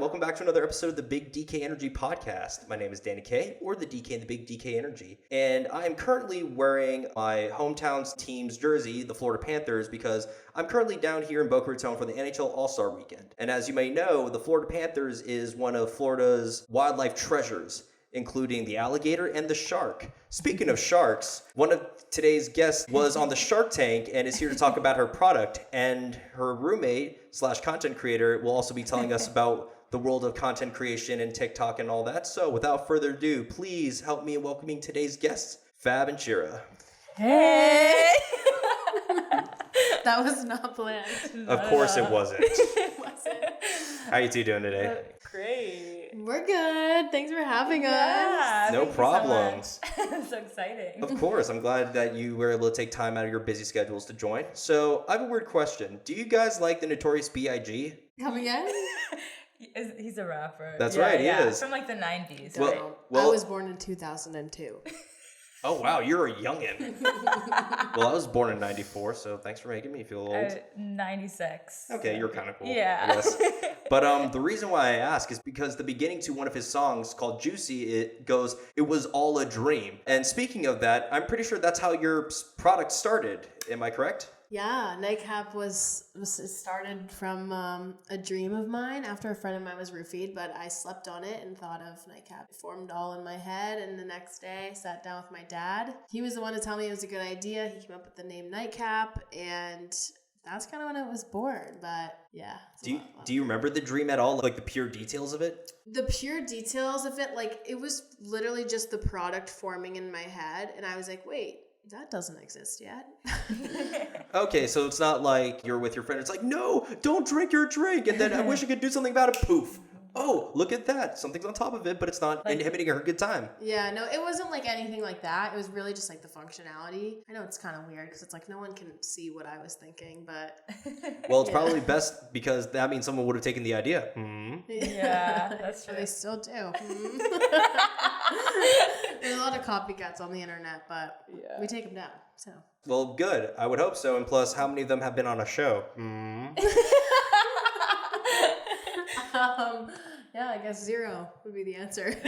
welcome back to another episode of the Big DK Energy Podcast. My name is Danny K, or the DK and the Big DK Energy, and I am currently wearing my hometown's team's jersey, the Florida Panthers, because I'm currently down here in Boca Raton for the NHL All-Star Weekend. And as you may know, the Florida Panthers is one of Florida's wildlife treasures, including the alligator and the shark. Speaking of sharks, one of today's guests was on the Shark Tank and is here to talk about her product, and her roommate / content creator will also be telling us about the world of content creation and TikTok and all that. So without further ado, please help me in welcoming today's guests, Fab and Shirah. Hey! That was not planned. Of course it wasn't. It wasn't. How you two doing today? Great. We're good. Thanks for having Yeah, us. No problem. So it's so exciting. Of course. I'm glad that you were able to take time out of your busy schedules to join. So I have a weird question. Do you guys like the Notorious B.I.G.? Come again? He's a rapper. That's right, he is. From like the 90s. Well- right? I was born in 2002. Oh, wow. You're a youngin'. Well, I was born in 94, so thanks for making me feel old. 96. Okay, you're kind of cool. Yeah. I guess. But the reason why I ask is because the beginning to one of his songs called Juicy, it goes, "It was all a dream." And speaking of that, I'm pretty sure that's how your product started. Am I correct? Yeah, Nightcap was started from a dream of mine after a friend of mine was roofied, but I slept on it and thought of Nightcap. It formed all in my head, and the next day I sat down with my dad. He was the one to tell me it was a good idea. He came up with the name Nightcap, and that's kind of when it was born. But yeah. Do you remember the dream at all? Like the pure details of it? The pure details of it, like it was literally just the product forming in my head, and I was like, wait, that doesn't exist yet. Okay, so it's not like you're with your friend. It's like, no, don't drink your drink. And then I wish I could do something about it. Poof. Oh, look at that. Something's on top of it, but it's not inhibiting her good time. Yeah, no, it wasn't like anything like that. It was really just like the functionality. I know it's kind of weird because it's like no one can see what I was thinking, but... Well, it's probably best because that means someone would have taken the idea. Yeah, that's true. They still do. There's a lot of copycats on the internet, but we take them down, so... Well, good. I would hope so. And plus, how many of them have been on a show? Yeah, I guess 0 would be the answer.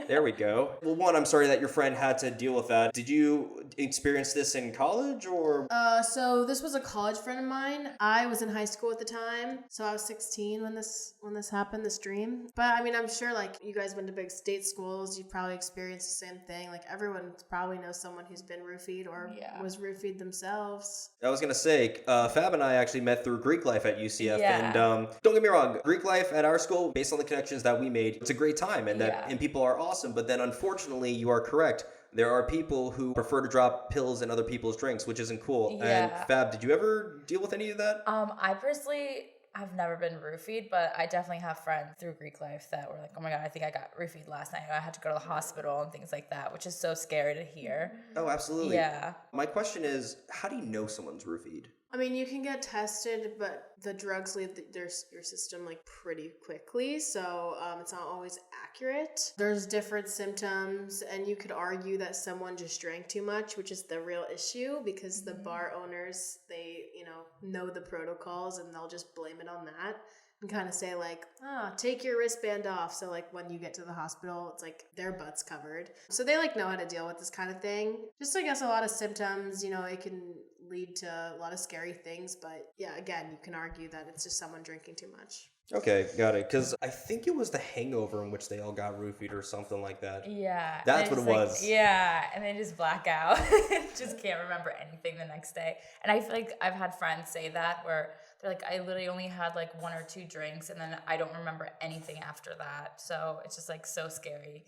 There we go. Well, one, I'm sorry that your friend had to deal with that. Did you experience this in college or? So this was a college friend of mine. I was in high school at the time, so I was 16 when this happened, this dream. But I mean, I'm sure like you guys went to big state schools, you probably experienced the same thing. Like everyone probably knows someone who's been roofied or was roofied themselves. I was gonna say, Fab and I actually met through Greek life at UCF, Yeah. and don't get me wrong, Greek life at our school, based on the connections that we made, it's a great time, and and people are awesome. But then, unfortunately, you are correct. There are people who prefer to drop pills in other people's drinks, which isn't cool. Yeah. And Fab, did you ever deal with any of that? I personally have never been roofied, but I definitely have friends through Greek life that were like, oh my God, I think I got roofied last night. I had to go to the hospital and things like that, which is so scary to hear. Oh, absolutely. Yeah. My question is, how do you know someone's roofied? I mean, you can get tested, but the drugs leave your system like pretty quickly, so it's not always accurate. There's different symptoms, and you could argue that someone just drank too much, which is the real issue because the bar owners, they know the protocols, and they'll just blame it on that. And kind of say like, take your wristband off. So like when you get to the hospital, it's like their butt's covered. So they like know how to deal with this kind of thing. Just I guess a lot of symptoms, it can lead to a lot of scary things. But yeah, again, you can argue that it's just someone drinking too much. Okay, got it. Because I think it was The Hangover in which they all got roofied or something like that. Yeah. That's what it was. Yeah, and they just black out. Just can't remember anything the next day. And I feel like I've had friends say that where they're like, I literally only had like 1 or 2 drinks and then I don't remember anything after that. So it's just like so scary.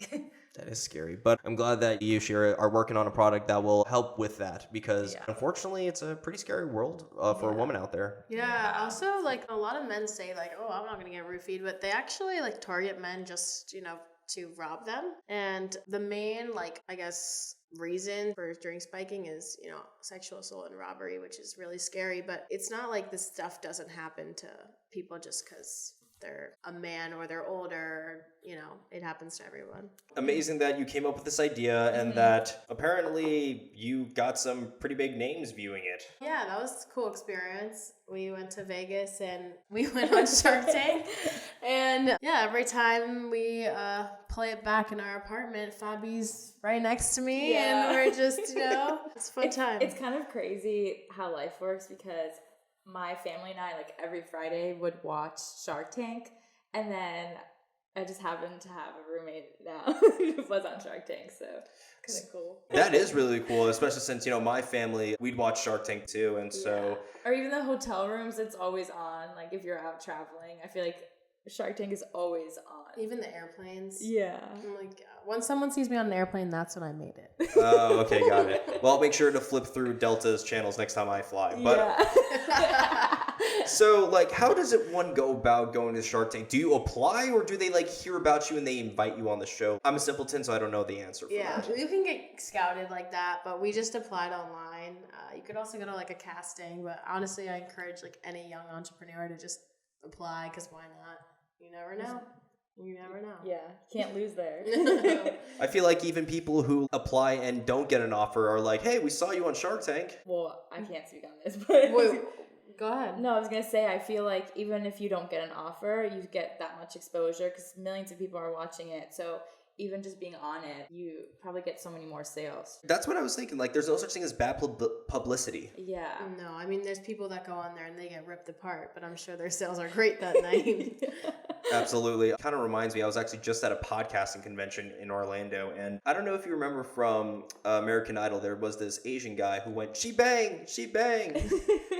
That is scary. But I'm glad that you, Shirah, are working on a product that will help with that because unfortunately it's a pretty scary world for a woman out there. Yeah. Also, like a lot of men say like, oh, I'm not going to get roofied, but they actually like target men just, to rob them. And the main, like, I guess, reason for drink spiking is, sexual assault and robbery, which is really scary. But it's not like this stuff doesn't happen to people just because they're a man or they're older, it happens to everyone. Amazing that you came up with this idea and that apparently you got some pretty big names viewing it. Yeah, that was a cool experience. We went to Vegas and we went on Shark Tank. And yeah, every time we play it back in our apartment, Fabi's right next to me and we're just, it's a fun time. It's kind of crazy how life works because my family and I, like every Friday, would watch Shark Tank, and then I just happened to have a roommate now who was on Shark Tank, so kind of cool. That is really cool, especially since, my family, we'd watch Shark Tank too, and so... Or even the hotel rooms, it's always on, like if you're out traveling. I feel like Shark Tank is always on. Even the airplanes. Yeah. I'm like, when someone sees me on an airplane, that's when I made it. Oh, okay, got it. Well, I'll make sure to flip through Delta's channels next time I fly. But so, how does one go about going to Shark Tank? Do you apply, or do they hear about you and they invite you on the show? I'm a simpleton, so I don't know the answer for that. You can get scouted like that, but we just applied online. You could also go to a casting, but honestly, I encourage any young entrepreneur to just apply, because why not? You never know. You never know. Yeah, can't lose there. I feel like even people who apply and don't get an offer are like, hey, we saw you on Shark Tank. Well, I can't speak on this, but... Wait, go ahead. No, I was going to say, I feel like even if you don't get an offer, you get that much exposure because millions of people are watching it. So even just being on it, you probably get so many more sales. That's what I was thinking. There's no such thing as bad publicity. Yeah. No, I mean, there's people that go on there and they get ripped apart, but I'm sure their sales are great that night. Absolutely. It kind of reminds me, I was actually just at a podcasting convention in Orlando, and I don't know if you remember from American Idol, there was this Asian guy who went, she bang, she bang.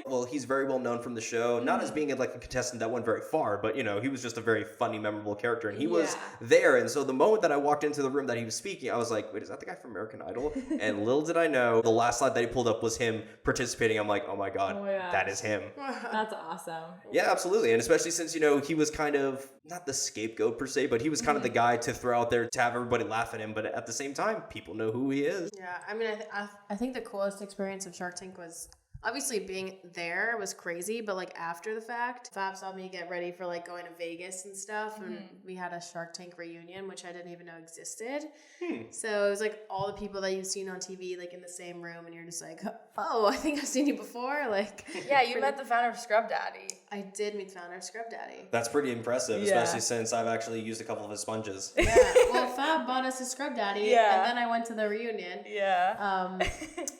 Well, he's very well known from the show, not as being a contestant that went very far, but he was just a very funny, memorable character, and he was there. And so the moment that I walked into the room that he was speaking, I was like, wait, is that the guy from American Idol? And little did I know, the last slide that he pulled up was him participating. I'm like, oh my God, that is him. That's awesome. Yeah, absolutely. And especially since, he was kind of, not the scapegoat per se, but he was kind of the guy to throw out there to have everybody laugh at him. But at the same time, people know who he is. Yeah, I mean, I think the coolest experience of Shark Tank was obviously being there was crazy, but after the fact, Fab saw me get ready for going to Vegas and stuff, and we had a Shark Tank reunion, which I didn't even know existed. So it was all the people that you've seen on TV in the same room, and you're just like, oh, I think I've seen you before. Yeah, you met the founder of Scrub Daddy. I did meet the founder of Scrub Daddy. That's pretty impressive, especially since I've actually used a couple of his sponges. Yeah, well, Fab bought us a Scrub Daddy, and then I went to the reunion. Yeah.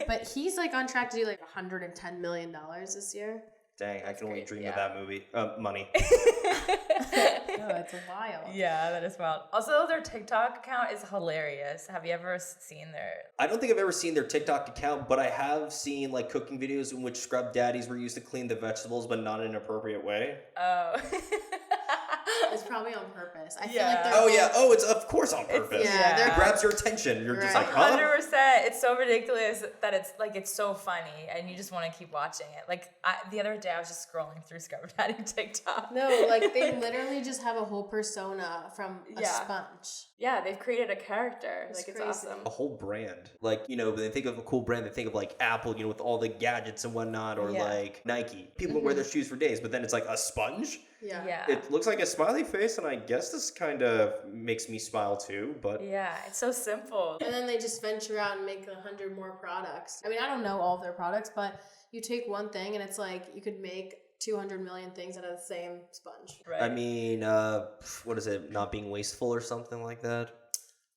But he's on track to do $110 million this year. Dang, I can only dream of that movie. Money. Oh, it's wild. Yeah, that is wild. Also, their TikTok account is hilarious. Have you ever seen their... I don't think I've ever seen their TikTok account, but I have seen cooking videos in which scrub daddies were used to clean the vegetables, but not in an appropriate way. Oh. It's probably on purpose. I feel Yeah. they're It's of course on purpose. Yeah. It grabs your attention. You're just Right. huh? 100%. It's so ridiculous that it's so funny and you just want to keep watching it. The other day I was just scrolling through Scrub Daddy TikTok. No, they literally just have a whole persona from a sponge. Yeah, they've created a character. It's It's crazy. awesome. A whole brand. When they think of a cool brand, they think of Apple, with all the gadgets and whatnot, or Nike. People wear their shoes for days, but then it's a sponge. Yeah. It looks like a smiley face, and I guess this kind of makes me smile too, but... Yeah, it's so simple. And then they just venture out and make 100 more products. I mean, I don't know all of their products, but you take one thing and it's you could make 200 million things out of the same sponge. Right. I mean, what is it? Not being wasteful or something like that?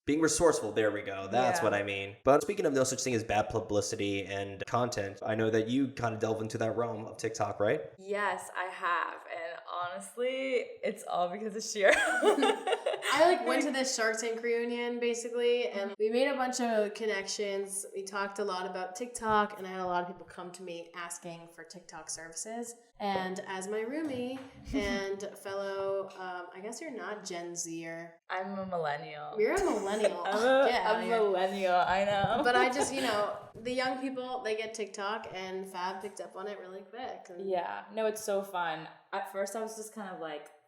Being resourceful, there we go. That's what I mean. But speaking of no such thing as bad publicity and content, I know that you kind of delve into that realm of TikTok, right? Yes, I have. And honestly, it's all because of Shirah. I went to this Shark Tank reunion basically, and we made a bunch of connections. We talked a lot about TikTok, and I had a lot of people come to me asking for TikTok services. And as my roomie and fellow, I guess you're not Gen Zer. I'm a millennial. You're a millennial. I'm a millennial, I know. But I just, the young people, they get TikTok, and Fab picked up on it really quick. And Yeah, no, it's so fun. At first, I was just kind of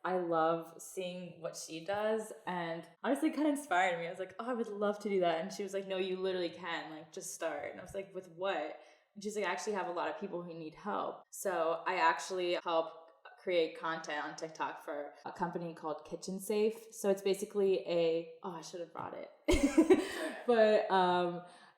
I love seeing what she does, and honestly, kind of inspired me. I was like, oh, I would love to do that. And she was like, no, you literally can, just start. And I was like, with what? And she's like, I actually have a lot of people who need help. So I actually help create content on TikTok for a company called Kitchen Safe. So it's basically I should have brought it. But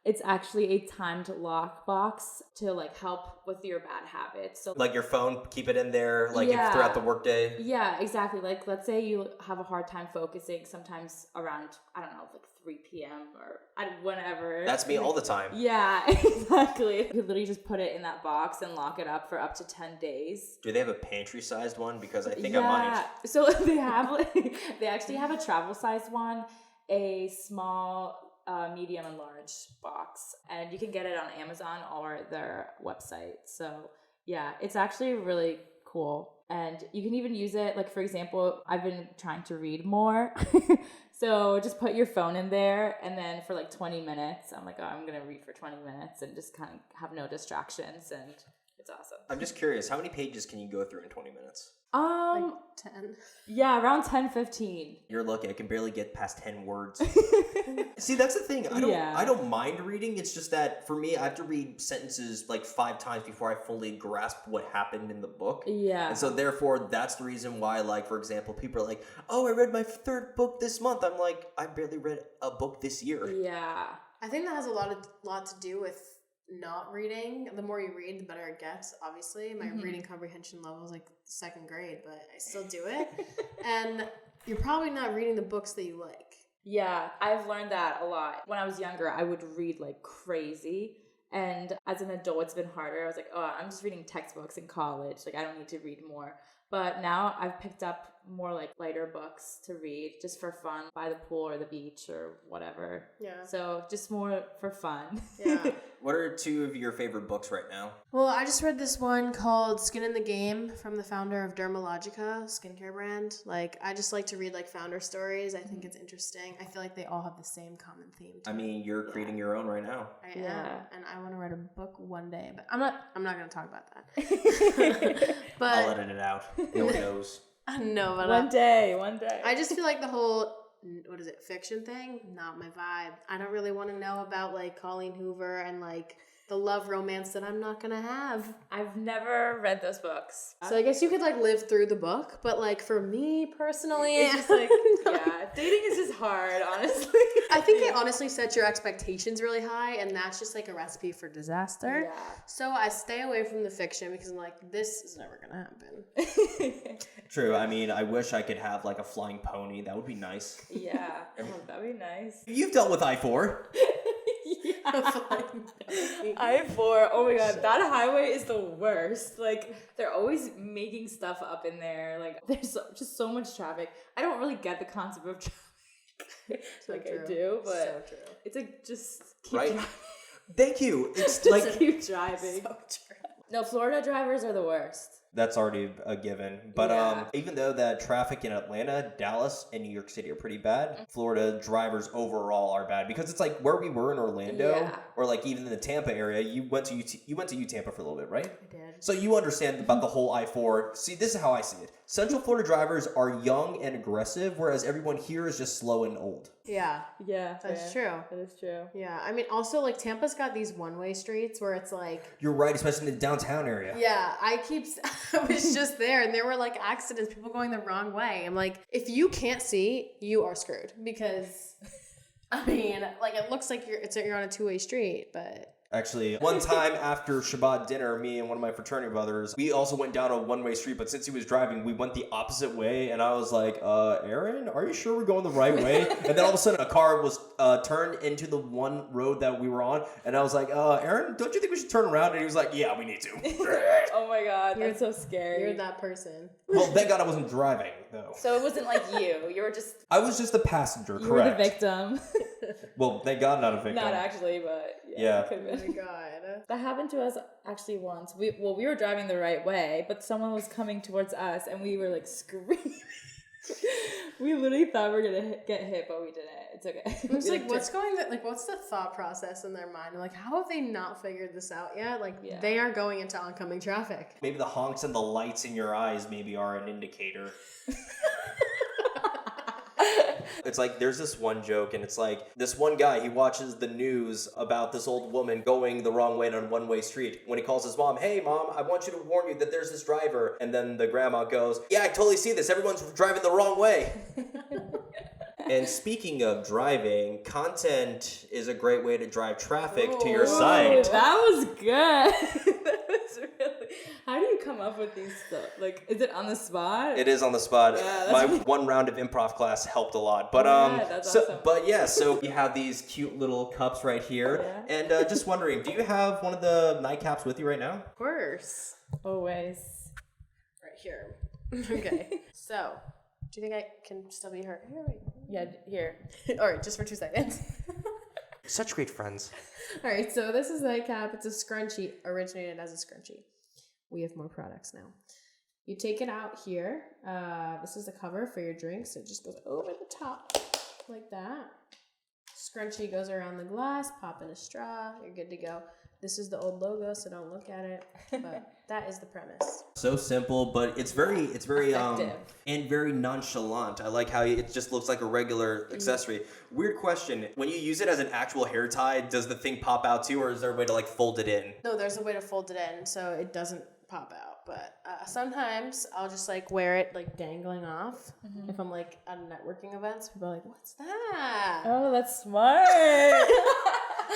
it's actually a timed lock box to like help with your bad habits. So Like your phone, keep it in there, like Yeah. throughout the workday. yeah, exactly. Like let's say you have a hard time focusing sometimes around, I don't know, like 3 p.m. or whenever. That's me all the time. Yeah, exactly. You could literally just put it in that box and lock it up for up to 10 days. Do they have a pantry-sized one? Because I think I might. So they have they actually have a travel sized one, a small, medium and large box, and you can get it on Amazon or their website. So yeah, it's actually really cool, and you can even use it, like for example, I've been trying to read more. So just put your phone in there, and then for like 20 minutes, I'm like, oh, I'm gonna read for 20 minutes and just kind of have no distractions, and it's awesome. I'm just curious, how many pages can you go through in 20 minutes? Like 10. Yeah, around 10-15. You're lucky. I can barely get past 10 words. See, that's the thing. I don't mind reading. It's just that for me, I have to read sentences like 5 times before I fully grasp what happened in the book. Yeah. And so therefore, that's the reason why, like, for example, people are like, oh, I read my 3rd book this month. I'm like, I barely read a book this year. Yeah. I think that has a lot to do with not reading. The more you read, the better it gets, obviously. My reading comprehension level is like 2nd grade, but I still do it. And you're probably not reading the books that you like. Yeah, I've learned that a lot. When I was younger, I would read like crazy. And as an adult, it's been harder. I was like, oh, I'm just reading textbooks in college. Like, I don't need to read more. But now I've picked up more like lighter books to read just for fun by the pool or the beach or whatever. Yeah. So just more for fun. Yeah. What are 2 of your favorite books right now? Well, I just read this one called Skin in the Game from the founder of Dermalogica, skincare brand. Like, I just like to read like founder stories. I think it's interesting. I feel like they all have the same common theme. I mean, you're creating your own right now. I am, and I want to write a book one day, but I'm not going to talk about that. But I'll edit it out. No one knows. No, but One day. I just feel like the whole, what is it, fiction thing? Not my vibe. I don't really want to know about like Colleen Hoover and like the love romance that I'm not gonna have. I've never read those books. So I guess you could like live through the book, but like for me personally, It's just like, yeah, dating is just hard, honestly. I think it honestly sets your expectations really high, and that's just like a recipe for disaster. Yeah. So I stay away from the fiction because I'm like, this is never gonna happen. True. I mean, I wish I could have like a flying pony. That would be nice. Yeah, that'd be nice. You've dealt with I-4. I-4, oh my god, that highway is the worst. Like, they're always making stuff up in there. Like, there's just so much traffic. I don't really get the concept of traffic. Like, true. I do, but So true. it's like, just keep Right? driving. Thank you. It's Just like keep driving. So true. No, Florida drivers are the worst. that's already a given. But Yeah. even though the traffic in Atlanta, Dallas, and New York City are pretty bad, Florida drivers overall are bad because it's like where we were in Orlando, Yeah. or like even in the Tampa area. You went to UTampa for a little bit, right? I did. So you understand about the whole I-4. See, this is how I see it. Central Florida drivers are young and aggressive, whereas everyone here is just slow and old. Yeah, Yeah, that's true. That is true. Yeah, I mean, also like Tampa's got these one-way streets where it's like, You're right, especially in the downtown area. yeah, I was just there and there were like accidents, people going the wrong way. I'm like, if you can't see, you are screwed because, I mean, like it looks like you're on a 2-way street, but. Actually, one time after Shabbat dinner, me and one of my fraternity brothers, we also went down a one-way street, but since he was driving, we went the opposite way, and I was like, Aaron, are you sure we're going the right way? And then all of a sudden, a car was turned into the one road that we were on, and I was like, Aaron, don't you think we should turn around? And he was like, yeah, we need to. Oh my god, that's so scary. You're that person. Well, thank God I wasn't driving, though. So it wasn't like you were just... I was just the passenger, You correct. were the victim. Well, thank God not a victim. Not actually, but Yeah. it could've Oh been. my god. That happened to us actually once. We were driving the right way, but someone was coming towards us, and we were like screaming. We literally thought we were gonna get hit, but we didn't. It's okay. I'm just like, what's the thought process in their mind? Like, how have they not figured this out yet? Like, Yeah. they are going into oncoming traffic. Maybe the honks and the lights in your eyes maybe are an indicator. It's like there's this one joke, and it's like this one guy, he watches the news about this old woman going the wrong way on a one-way street. When he calls his mom, "Hey mom, I want you to warn you that there's this driver," and then the grandma goes, "Yeah, I totally see this. Everyone's driving the wrong way." And speaking of driving, content is a great way to drive traffic to your site. That was good. That was really. How do you come up with these stuff? Like, is it on the spot? It is on the spot. Yeah, My one round of improv class helped a lot. But that's awesome. so you have these cute little cups right here. Yeah. And just wondering, do you have one of the Nightcaps with you right now? Of course. Always. Right here. Okay. So, do you think I can still be heard? Here, wait. Yeah, here. All right, just for 2 seconds. Such great friends. All right, so this is Nightcap. It's a scrunchie, originated as a scrunchie. We have more products now. You take it out here. This is the cover for your drink, so it just goes over the top like that. Scrunchie goes around the glass, pop in a straw, you're good to go. This is the old logo, so don't look at it, but that is the premise. So simple, but it's very Effective. and very nonchalant. I like how it just looks like a regular accessory. Weird question: when you use it as an actual hair tie, does the thing pop out too, or is there a way to like fold it in? No, there's a way to fold it in so it doesn't pop out, but sometimes I'll just like wear it like dangling off. If I'm like at networking events, people are like, "What's that?" Oh, that's smart.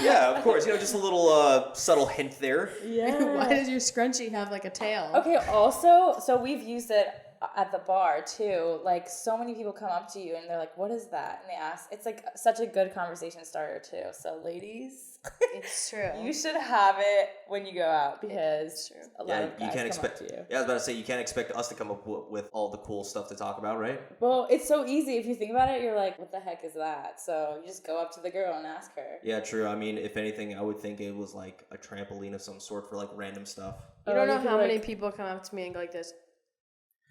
Yeah, of course. Just a little subtle hint there. Yeah. Why does your scrunchie have like a tail? Okay, also, so we've used it at the bar too. Like, so many people come up to you and they're like, "What is that?" And they ask. It's like such a good conversation starter too. So ladies, It's true. you should have it when you go out because It's true. a lot Yeah, of you guys can't come expect. up to you. Yeah, I was about to say you can't expect us to come up with all the cool stuff to talk about, right? Well, it's so easy. If you think about it, you're like, "What the heck is that?" So you just go up to the girl and ask her. Yeah, true. I mean, if anything, I would think it was like a trampoline of some sort for like random stuff. You don't know could, how many like- people come up to me and go like this.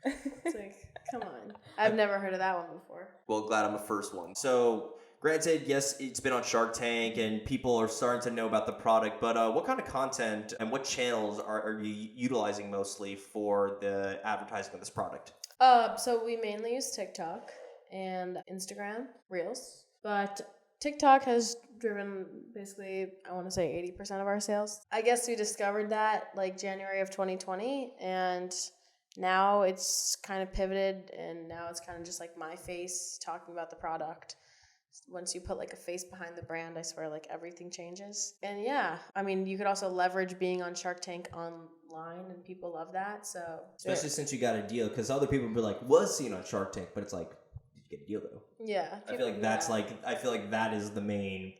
It's like, come on. I've never heard of that one before. Well, glad I'm the first one. So, granted, yes, it's been on Shark Tank and people are starting to know about the product, but what kind of content and what channels are you utilizing mostly for the advertising of this product? So we mainly use TikTok and Instagram Reels, but TikTok has driven basically, I want to say 80% of our sales. I guess we discovered that like January of 2020, and now it's kind of pivoted, and now it's kind of just like my face talking about the product. Once you put like a face behind the brand, I swear like everything changes. And yeah, I mean, you could also leverage being on Shark Tank online, and people love that. So Especially since you got a deal, because other people would be like, was seen on Shark Tank, but it's like, did you get a deal though? yeah, I feel like I feel like that is the main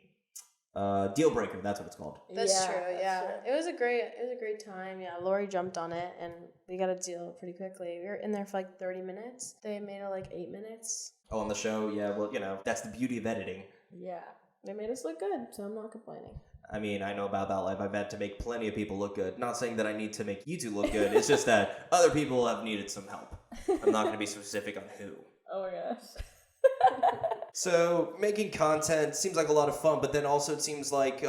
deal breaker. That's what it's called. That's true. Yeah, it was a great time. Yeah, Lori jumped on it, and we got a deal pretty quickly. We were in there for like 30 minutes. They made it like 8 minutes. Oh, on the show, yeah. Well, that's the beauty of editing. Yeah. They made us look good, so I'm not complaining. I mean, I know about that life. I've had to make plenty of people look good. Not saying that I need to make you two look good. It's just that other people have needed some help. I'm not going to be specific on who. Oh my gosh. So making content seems like a lot of fun, but then also it seems like,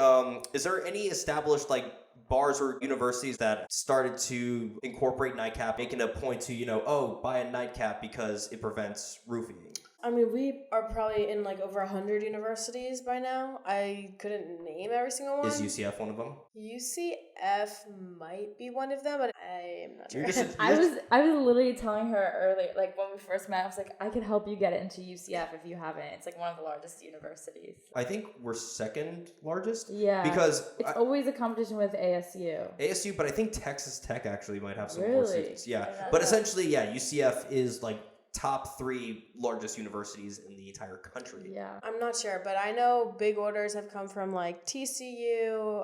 is there any established like bars or universities that started to incorporate Nightcap, making a point to, buy a Nightcap because it prevents roofing? I mean, we are probably in like over 100 universities by now. I couldn't name every single one. Is UCF one of them? UCF might be one of them, but I am not sure. I was literally telling her earlier, like when we first met, I was like, I could help you get into UCF if you haven't. It's like one of the largest universities. I think we're second largest. Yeah. Because it's always a competition with ASU. But I think Texas Tech actually might have some more Really? students. Yeah. But essentially, yeah, UCF is like top 3 largest universities in the entire country. Yeah. I'm not sure, but I know big orders have come from like TCU,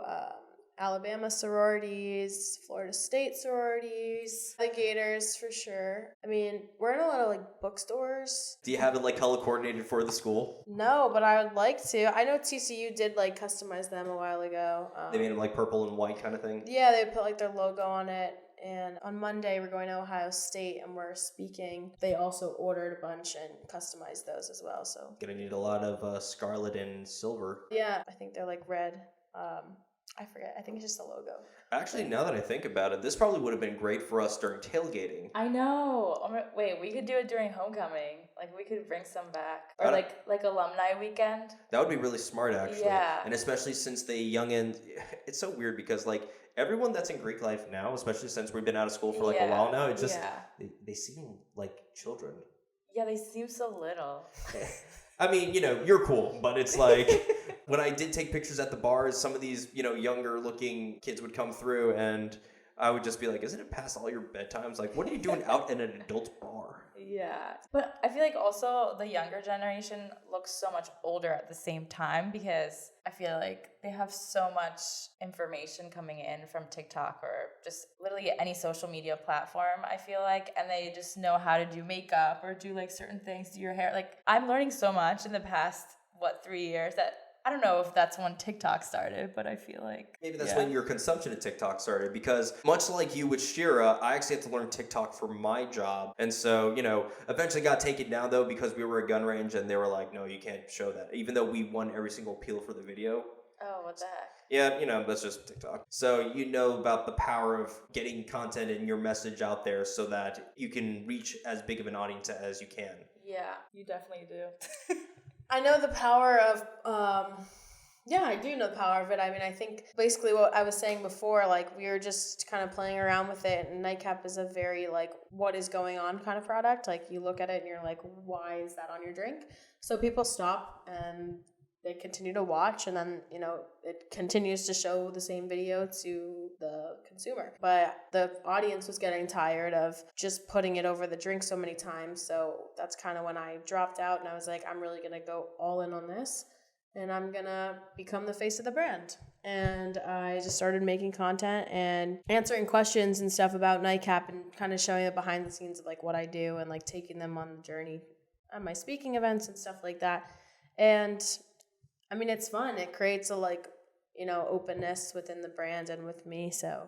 Alabama sororities, Florida State sororities, the Gators for sure. I mean, we're in a lot of like bookstores. Do you have it like color coordinated for the school? No, but I would like to. I know TCU did like customize them a while ago. They made them like purple and white kind of thing? Yeah, they put like their logo on it. And on Monday, we're going to Ohio State and we're speaking. They also ordered a bunch and customized those as well. So Gonna need a lot of scarlet and silver. yeah, I think they're like red. I forget. I think it's just the logo. Actually, now that I think about it, this probably would have been great for us during tailgating. I know. Wait, we could do it during homecoming. Like we could bring some back, or like alumni weekend. That would be really smart, actually. Yeah. And especially since the youngin, it's so weird because like everyone that's in Greek life now, especially since we've been out of school for like a while now, it's just they seem like children. Yeah, they seem so little. I mean, you're cool, but it's like when I did take pictures at the bars, some of these, younger looking kids would come through and I would just be like, isn't it past all your bedtimes? Like, what are you doing out in an adult bar? Yeah. But I feel like also the younger generation looks so much older at the same time because I feel like they have so much information coming in from TikTok or just literally any social media platform, I feel like, and they just know how to do makeup or do like certain things to your hair. Like I'm learning so much in the past, 3 years that I don't know if that's when TikTok started, but I feel like... Maybe that's when your consumption of TikTok started, because much like you with Shirah, I actually had to learn TikTok for my job. And so, eventually got taken down, though, because we were at gun range, and they were like, no, you can't show that, even though we won every single appeal for the video. Oh, what the heck? Yeah, that's just TikTok. So you know about the power of getting content and your message out there so that you can reach as big of an audience as you can. Yeah, you definitely do. I know the power of, I do know the power of it. I mean, I think basically what I was saying before, like we were just kind of playing around with it, and Nightcap is a very like what is going on kind of product. Like you look at it and you're like, why is that on your drink? So people stop and they continue to watch, and then, it continues to show the same video to the consumer. But the audience was getting tired of just putting it over the drink so many times. So that's kind of when I dropped out and I was like, I'm really going to go all in on this and I'm going to become the face of the brand. And I just started making content and answering questions and stuff about Nightcap and kind of showing the behind the scenes of like what I do and like taking them on the journey on my speaking events and stuff like that. And I mean, it's fun. It creates a openness within the brand and with me. So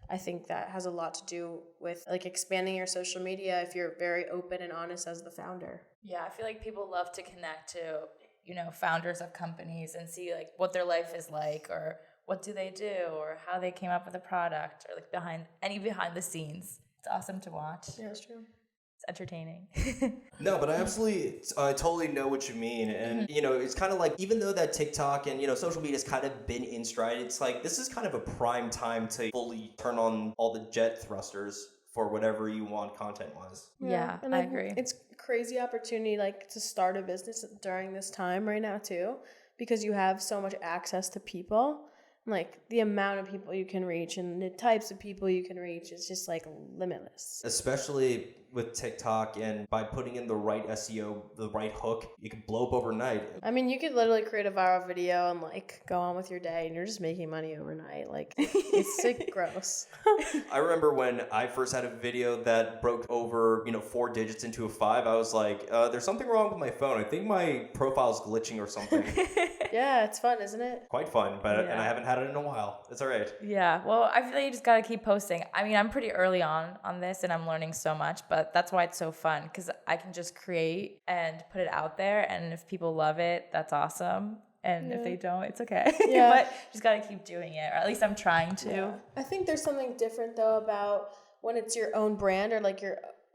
I think that has a lot to do with like expanding your social media if you're very open and honest as the founder. Yeah, I feel like people love to connect to, founders of companies and see like what their life is like or what do they do or how they came up with a product or like behind the scenes. It's awesome to watch. Yeah, that's true. It's entertaining. No, but I totally know what you mean. And, it's kind of like, even though that TikTok and, social media has kind of been in stride, it's like, this is kind of a prime time to fully turn on all the jet thrusters for whatever you want content-wise. Yeah, and I agree. It's a crazy opportunity, like, to start a business during this time right now, too, because you have so much access to people. Like, the amount of people you can reach and the types of people you can reach is just, like, limitless. Especially with TikTok, and by putting in the right SEO, the right hook, you can blow up overnight. I mean, you could literally create a viral video and, like, go on with your day, and you're just making money overnight. Like, it's, like, gross. I remember when I first had a video that broke over, 4 digits into a 5, I was like, there's something wrong with my phone. I think my profile's glitching or something. Yeah, it's fun, isn't it? Quite fun, and I haven't had it in a while. It's all right. Yeah, well, I feel like you just gotta keep posting. I mean, I'm pretty early on this, and I'm learning so much, but that's why it's so fun, because I can just create and put it out there, and if people love it, that's awesome. And if they don't, it's okay. Yeah. But just gotta keep doing it, or at least I'm trying to. Yeah. I think there's something different, though, about when it's your own brand or like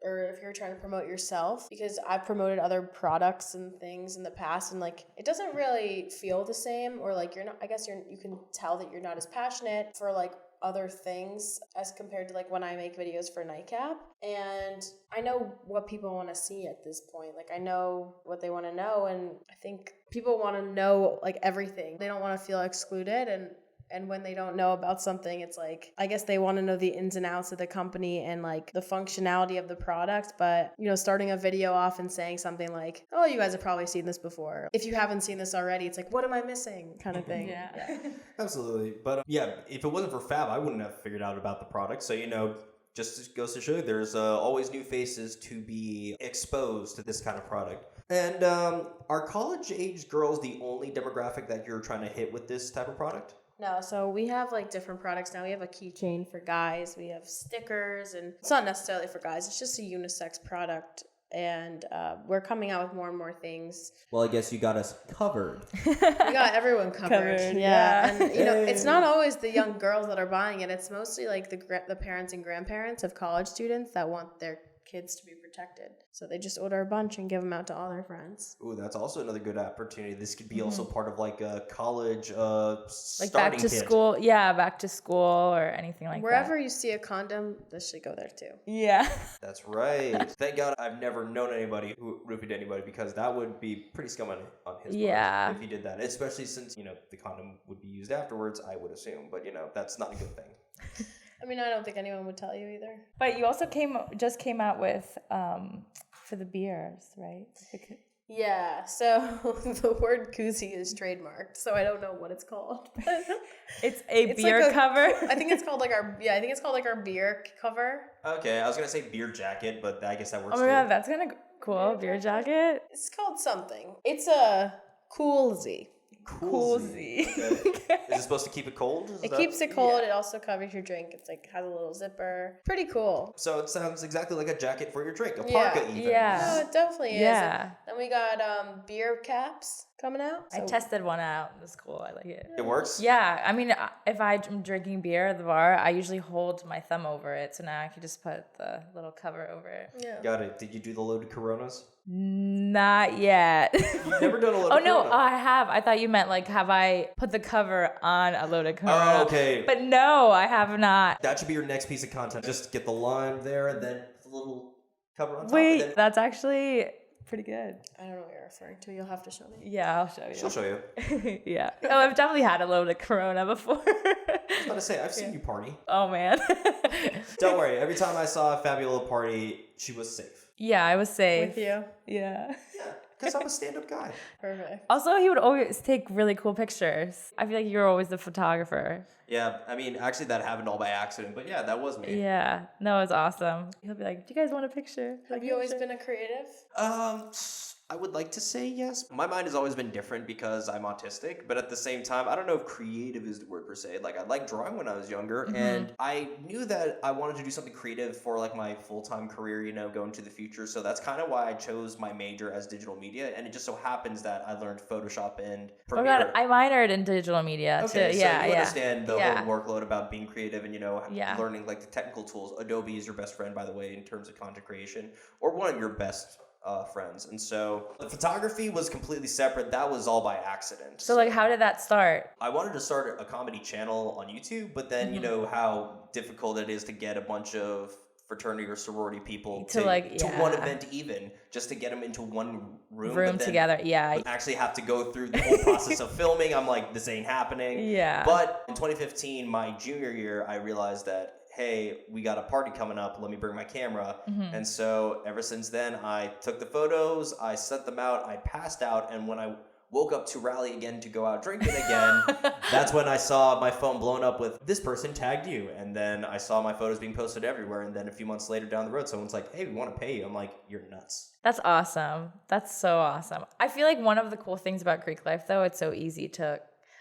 or if you're trying to promote yourself, because I've promoted other products and things in the past, and like it doesn't really feel the same, or like you're not, I guess you can tell that you're not as passionate for like other things as compared to like when I make videos for Nightcap. And I know what people want to see at this point. Like I know what they want to know, and I think people want to know like everything. They don't want to feel excluded, and when they don't know about something, it's like, I guess they want to know the ins and outs of the company and like the functionality of the product. But, starting a video off and saying something like, oh, you guys have probably seen this before. If you haven't seen this already, it's like, what am I missing? Kind of thing. Yeah. Absolutely. But if it wasn't for Fab, I wouldn't have figured out about the product. So, just goes to show you, there's always new faces to be exposed to this kind of product. And are college-age girls the only demographic that you're trying to hit with this type of product? No, so we have like different products now. We have a keychain for guys. We have stickers, and it's not necessarily for guys. It's just a unisex product. And we're coming out with more and more things. Well, I guess you got us covered. We got everyone covered. Yeah. And, it's not always the young girls that are buying it. It's mostly like the parents and grandparents of college students that want their kids to be protected protected. So they just order a bunch and give them out to all their friends. Ooh, that's also another good opportunity. This could be also part of like a college Like starting back to kit. school. Yeah, back to school or anything like Wherever that. you see a condom, this should go there too. Yeah. That's right. Thank God I've never known anybody who roofied anybody, because that would be pretty scum on his Yeah. part if he did that. Especially since, the condom would be used afterwards, I would assume. But, that's not a good thing. I mean, I don't think anyone would tell you either. But you also just came out with for the beers, right? Yeah, so the word koozie is trademarked, so I don't know what it's called. It's a beer like cover. I think it's called like our beer cover. Okay, I was going to say beer jacket, but I guess that works Oh my too. god, that's kind of cool. Beer jacket. It's called something. It's a coolzy. Coolzy. Okay. Is it supposed to keep it cold? It keeps it cold. It also covers your drink. It's like has a little zipper. Pretty cool. So it sounds exactly like a jacket for your drink, a Yeah. parka even. Yeah. Oh, it definitely is. Yeah. Then we got beer caps coming out. I tested one out. It was cool. I like it. It works? Yeah, I mean, if I'm drinking beer at the bar, I usually hold my thumb over it. So now I can just put the little cover over it. Yeah. Got it. Did you do the loaded Coronas? Not yet. You've never done a loaded Oh no, Corona? I have. I thought you meant like, have I put the cover on a loaded Corona? Oh, okay. But no, I have not. That should be your next piece of content. Just get the lime there and then the little cover on top. Wait, and then that's actually pretty good. I don't know what you're referring to. You'll have to show me. Yeah, I'll show you. she'll show you. Yeah. Oh, I've definitely had a loaded Corona before. I was about to say, I've seen you party. Oh man. Don't worry. Every time I saw a Fabiola party, she was safe. Yeah, I was safe. With you. Yeah. Yeah, because I'm a stand-up guy. Perfect. Also, he would always take really cool pictures. I feel like you're always the photographer. Yeah, I mean, actually that happened all by accident, but yeah, that was me. Yeah. No, it's awesome. He'll be like, do you guys want a picture? Have you always been a creative? I would like to say yes. My mind has always been different because I'm autistic, but at the same time, I don't know if creative is the word per se. Like, I liked drawing when I was younger, and I knew that I wanted to do something creative for like my full-time career, going into the future. So that's kind of why I chose my major as digital media, and it just so happens that I learned Photoshop and Oh Premiere. god, I minored in digital media Okay, too. so Yeah, you yeah. understand the Yeah. whole workload about being creative and, Yeah. learning like the technical tools. Adobe is your best friend, by the way, in terms of content creation, or one of your best friends. And so the photography was completely separate. That was all by accident. So like, how did that start? I wanted to start a comedy channel on YouTube, but then you know how difficult it is to get a bunch of fraternity or sorority people To, to one yeah. event, even just to get them into one room. Room but then together. Yeah. actually have to go through the whole process of filming. I'm like, this ain't happening. Yeah. But in 2015, my junior year, I realized that, hey, we got a party coming up. Let me bring my camera. And so ever since then, I took the photos, I sent them out, I passed out. And when I woke up to rally again to go out drinking again, that's when I saw my phone blown up with, this person tagged you. And then I saw my photos being posted everywhere. And then a few months later down the road, someone's like, hey, we want to pay you. I'm like, you're nuts. That's awesome. That's so awesome. I feel like one of the cool things about Greek life, though, it's so easy to.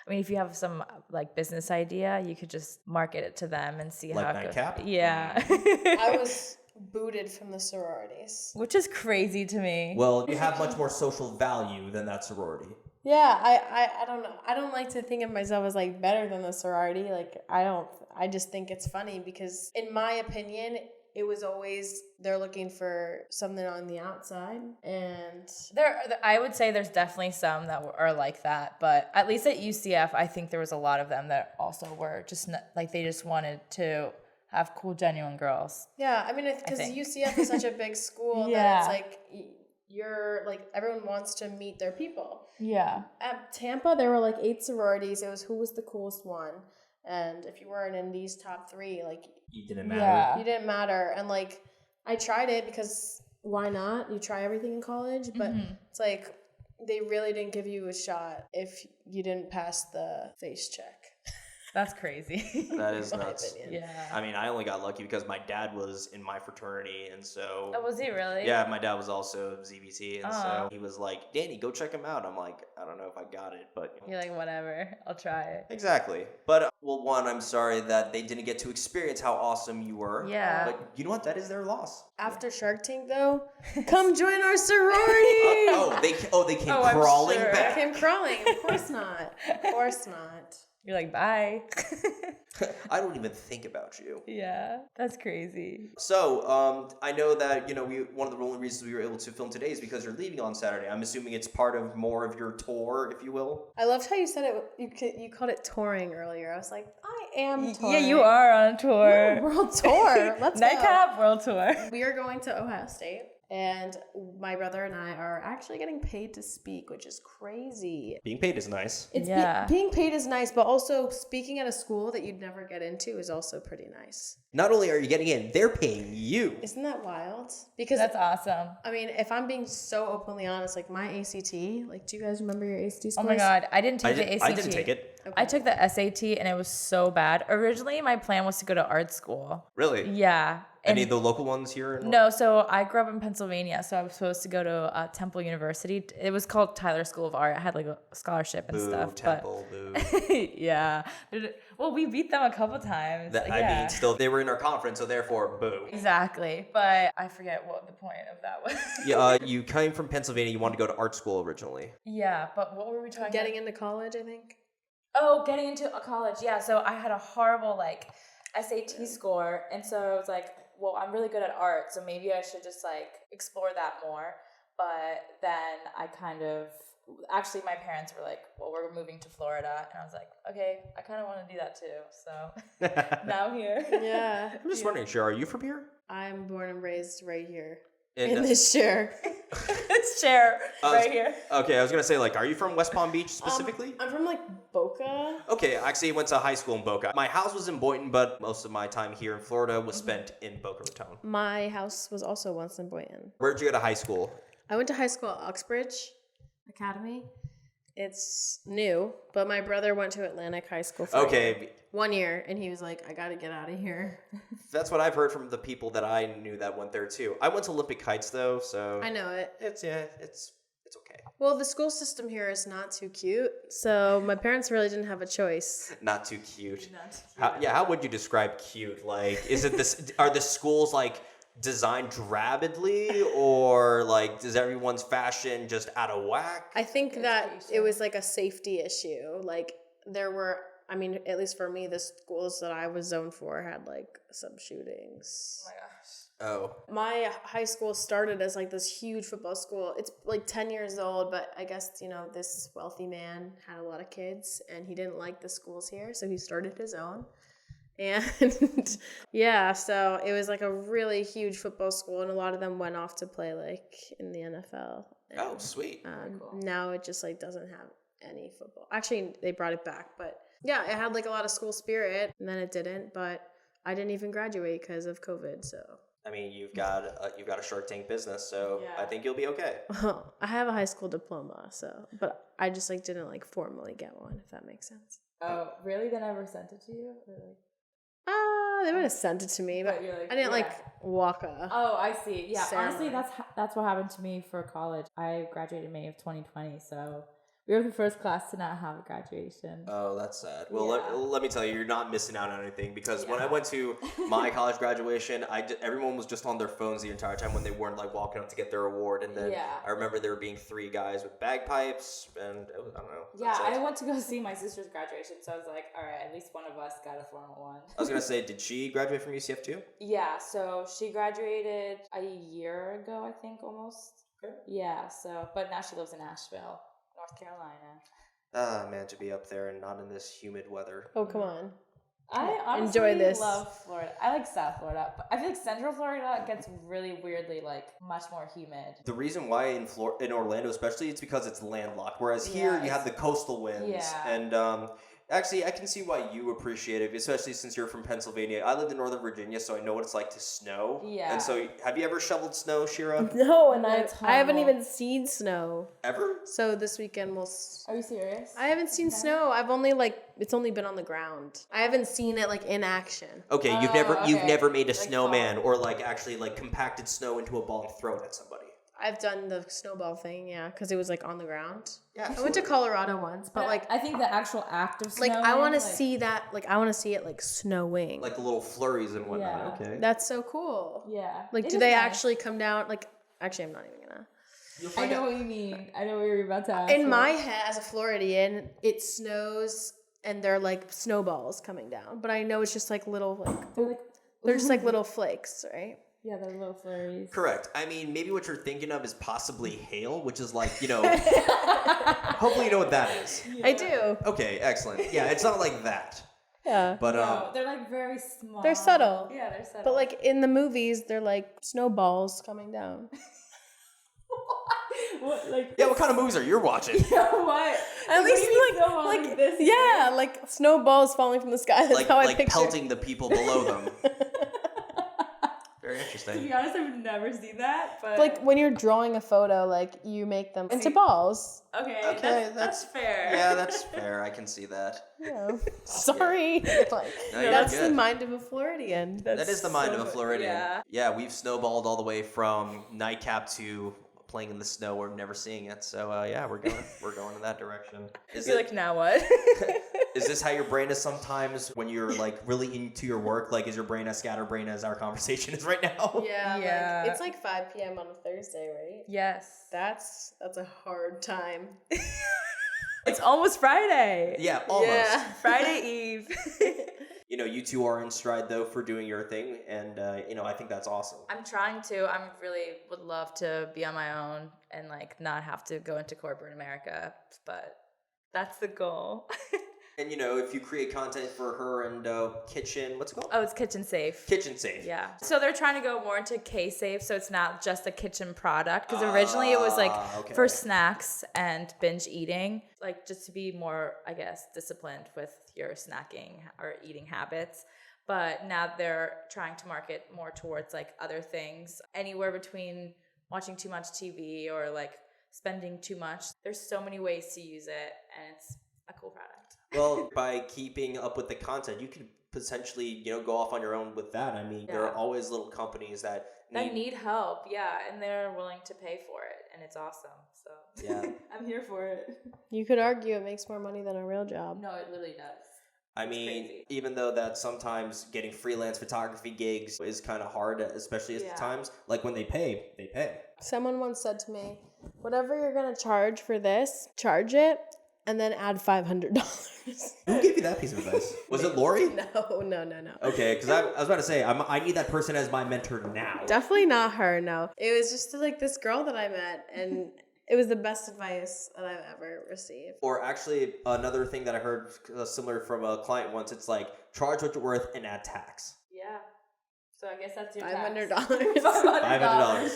I mean, if you have some like business idea, you could just market it to them and see Like how it Nightcap? goes. Yeah. I was booted from the sororities. Which is crazy to me. Well, you have much more social value than that sorority. Yeah, I don't know. I don't like to think of myself as like better than the sorority. Like I just think it's funny because in my opinion, it was always they're looking for something on the outside, and I would say there's definitely some that are like that, but at least at UCF, I think there was a lot of them that also were just like they just wanted to have cool, genuine girls. yeah, I mean because think. UCF is such a big school that Yeah. it's like you're like everyone wants to meet their people. Yeah. At Tampa, there were like 8 sororities. It was who was the coolest one, and if you weren't in these top 3, like You didn't matter. Yeah. you didn't matter. And like I tried it because why not? You try everything in college, but it's like they really didn't give you a shot if you didn't pass the face check. That's crazy. That is in my nuts. opinion. Yeah. I mean, I only got lucky because my dad was in my fraternity, and so Oh, was he really? yeah, my dad was also ZVT, and Aw. so he was like, "Danny, go check him out." I'm like, I don't know if I got it, but You're like, whatever. I'll try it. exactly. But well, one, I'm sorry that they didn't get to experience how awesome you were. Yeah. But you know what? That is their loss. After Shark Tank, though, come join our sorority. They came Oh, I'm crawling sure. back. Came crawling. Of course not. Of course not. You're like, bye. I don't even think about you. Yeah, that's crazy. So, I know that, one of the only reasons we were able to film today is because you're leaving on Saturday. I'm assuming it's part of more of your tour, if you will. I loved how you said it. You called it touring earlier. I was like, I am touring. Yeah, you are on tour. World tour. Let's go. Nightcap World Tour. We are going to Ohio State, and my brother and I are actually getting paid to speak, which is crazy. Being paid is nice. Being paid is nice, but also speaking at a school that you'd never get into is also pretty nice. Not only are you getting in, they're paying you. Isn't that wild? Because That's awesome. I mean, if I'm being so openly honest, like my ACT, like, do you guys remember your ACT scores? Oh my God, I didn't take the ACT. I didn't take it. Okay. I took the SAT and it was so bad. Originally, my plan was to go to art school. Really? Yeah. Any of the local ones here? No, so I grew up in Pennsylvania, so I was supposed to go to Temple University. It was called Tyler School of Art. I had like a scholarship and Boo, stuff. Temple, boo. Yeah. Well, we beat them a couple times. I mean, still, they were in our conference, so therefore, boo. Exactly. But I forget what the point of that was. Yeah, you came from Pennsylvania. You wanted to go to art school originally. Yeah, but what were we talking Getting into college, I think. Oh, getting into a college. Yeah, so I had a horrible like SAT score, and so I was like, well, I'm really good at art, so maybe I should just like explore that more. But then I kind of actually my parents were like, well, we're moving to Florida, and I was like, okay, I kind of want to do that too. So now I'm here. Yeah. I'm just wondering, Shirah, are you from here? I'm born and raised right here. In this chair. This chair right here. Okay, I was gonna say, like, are you from West Palm Beach specifically? I'm from like Boca. Okay, I actually went to high school in Boca. My house was in Boynton, but most of my time here in Florida was spent in Boca Raton. My house was also once in Boynton. Where'd you go to high school? I went to high school at Uxbridge Academy. It's new, but my brother went to Atlantic High School for Okay. 1 year, and he was like, I gotta get out of here. That's what I've heard from the people that I knew that went there too. I went to Olympic Heights though, so I know it. it's okay. Well, the school system here is not too cute, so my parents really didn't have a choice. Not too cute. How would you describe cute? Like, is it this? Are the schools like designed drably, or like is everyone's fashion just out of whack? I think that it was like a safety issue. Like, there were, I mean, at least for me, the schools that I was zoned for had like some shootings. Oh my gosh. Oh. My high school started as like this huge football school. It's like 10 years old, but I guess, this wealthy man had a lot of kids and he didn't like the schools here, so he started his own. And yeah, so it was like a really huge football school, and a lot of them went off to play like in the NFL. And, Oh, sweet. Cool. now it just like doesn't have any football. Actually, they brought it back, but yeah, it had like a lot of school spirit, and then it didn't. But I didn't even graduate because of COVID, so. I mean, you've got a Shark Tank business, so Yeah. I think you'll be okay. Well, I have a high school diploma, so, but I just like didn't like formally get one, if that makes sense. Oh, really? They never sent it to you? Or like... They would have sent it to me, but you're like, I didn't yeah. like walk a. Oh, I see. Yeah, ceremony. honestly, that's what happened to me for college. I graduated May of 2020, so we were the first class to not have a graduation. Oh, that's sad. Well, Yeah. let me tell you, you're not missing out on anything, because when I Yeah. went to my college graduation, everyone was just on their phones the entire time when they weren't like walking up to get their award. And then Yeah. I remember there being 3 guys with bagpipes, and I don't know. Yeah, That's it. I went to go see my sister's graduation, so I was like, all right, at least one of us got a formal one. I was gonna say, did she graduate from UCF too? Yeah, so she graduated a year ago, I think, almost. Okay. Yeah, so, but now she lives in Asheville, North Carolina. Ah, man, to be up there and not in this humid weather. Oh, come on. I honestly Enjoy this. love Florida. I like South Florida, but I feel like Central Florida gets really weirdly, like, much more humid. The reason why in Orlando especially, it's because it's landlocked, whereas here Yeah, you have the coastal winds. Yeah. And actually, I can see why you appreciate it, especially since you're from Pennsylvania. I lived in Northern Virginia, so I know what it's like to snow. Yeah. And so, have you ever shoveled snow, Shirah? No, and That's I haven't horrible. even seen snow. Ever? So this weekend Are you serious? I haven't seen snow. I've only it's only been on the ground. I haven't seen it like in action. Okay, you've Oh, never made a Like snowman fall. or like actually like compacted snow into a ball and thrown at somebody. I've done the snowball thing, yeah, because it was like on the ground. Yeah, I went to Colorado once, but like I think the actual act of like snowing, I want to see that. Like I want to see it like snowing. like the little flurries and whatnot. Yeah. Okay. That's so cool. Yeah. Like, It do is they nice. actually come down? Like, actually, I'm not even gonna. You'll I find know out. what you mean. I know what you're about to ask. In my head, as a Floridian, it snows and they're like snowballs coming down. But I know it's just like little they're just like little flakes, right? Yeah, they're little flurries. Correct. I mean, maybe what you're thinking of is possibly hail, which is like, hopefully you know what that is. Yeah. I do. Okay, excellent. Yeah, it's not like that. Yeah. But No, they're like very small. They're subtle. Yeah, they're subtle. But like in the movies, they're like snowballs coming down. what kind of movies are you watching? What? At least like this. Yeah, like snowballs falling from the sky. That's how I like picture. pelting the people below them. Very To interesting. be honest, I've never seen that, but Like when you're drawing a photo, like you make them into balls. okay, that's fair. Yeah, that's fair. I can see that. Yeah. Sorry. Like, No, you're that's good. the mind of a Floridian. That is the mind of a Floridian. yeah. Yeah, we've snowballed all the way from Nightcap to playing in the snow or never seeing it. So yeah, we're going in that direction. I feel like now what? Is this how your brain is sometimes when you're like really into your work? Like, is your brain as scatterbrained as our conversation is right now? Yeah, Yeah. Like, it's like 5 p.m. on a Thursday, right? Yes. That's a hard time. It's almost Friday. Yeah, almost. Yeah. Friday Eve. You two are in stride though for doing your thing, and I think that's awesome. I'm trying to. I'm really would love to be on my own and like not have to go into corporate America, but that's the goal. And if you create content for her and Kitchen, what's it called? Oh, it's Kitchen Safe. Kitchen Safe. Yeah. So they're trying to go more into K-Safe, so it's not just a kitchen product. Because originally it was like okay. for snacks and binge eating, like just to be more, I guess, disciplined with your snacking or eating habits. But now they're trying to market more towards like other things, anywhere between watching too much TV or like spending too much. There's so many ways to use it, and it's a cool product. Well, by keeping up with the content, you could potentially, go off on your own with that. I mean, there are always little companies that need help, yeah, and they're willing to pay for it, and it's awesome. So Yeah. I'm here for it. You could argue it makes more money than a real job. No, it literally does. I mean, crazy. even though that sometimes getting freelance photography gigs is kind of hard, especially at the times, like when they pay, they pay. Someone once said to me, whatever you're going to charge for this, charge it, and then add $500. Who gave you that piece of advice? Was it Lori? No. Okay, because I was about to say, I need that person as my mentor now. Definitely not her, no. It was just like this girl that I met, and it was the best advice that I've ever received. Or actually, another thing that I heard similar from a client once, it's like, charge what you're worth and add tax. Yeah. So I guess that's your $500. $500.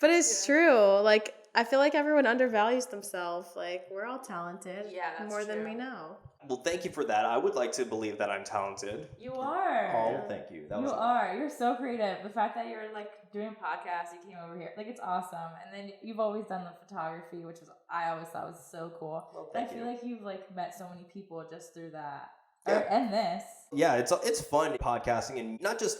But it's true. Like, I feel like everyone undervalues themselves. Like, we're all talented. Yeah, that's more than true. we know. Well, thank you for that. I would like to believe that I'm talented. You are. Oh, thank you. That You was are. You're so creative. The fact that you're like doing podcasts, you came over here, like it's awesome. And then you've always done the photography, which was I always thought was so cool. Well, And I thank feel you. like you've like met so many people just through that. Yeah. And this. Yeah, it's fun podcasting and not just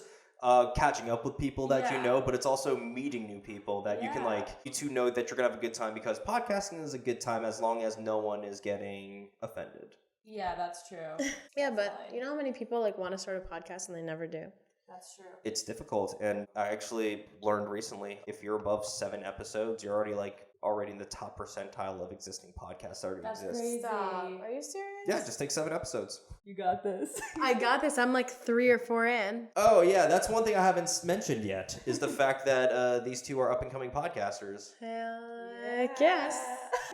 catching up with people that you know, but it's also meeting new people that you can you two know that you're gonna have a good time, because podcasting is a good time as long as no one is getting offended. Yeah, that's true. Yeah, but you know how many people like want to start a podcast and they never do? That's true. It's difficult, and I actually learned recently, if you're above 7 episodes, you're already in the top percentile of existing podcasts that already That's exist. crazy. Stop. Are you serious? Yeah, just take 7 episodes. You got this. I got this. I'm like 3 or 4 in. Oh yeah, that's one thing I haven't mentioned yet, is the fact that these two are up and coming podcasters. Heck yes.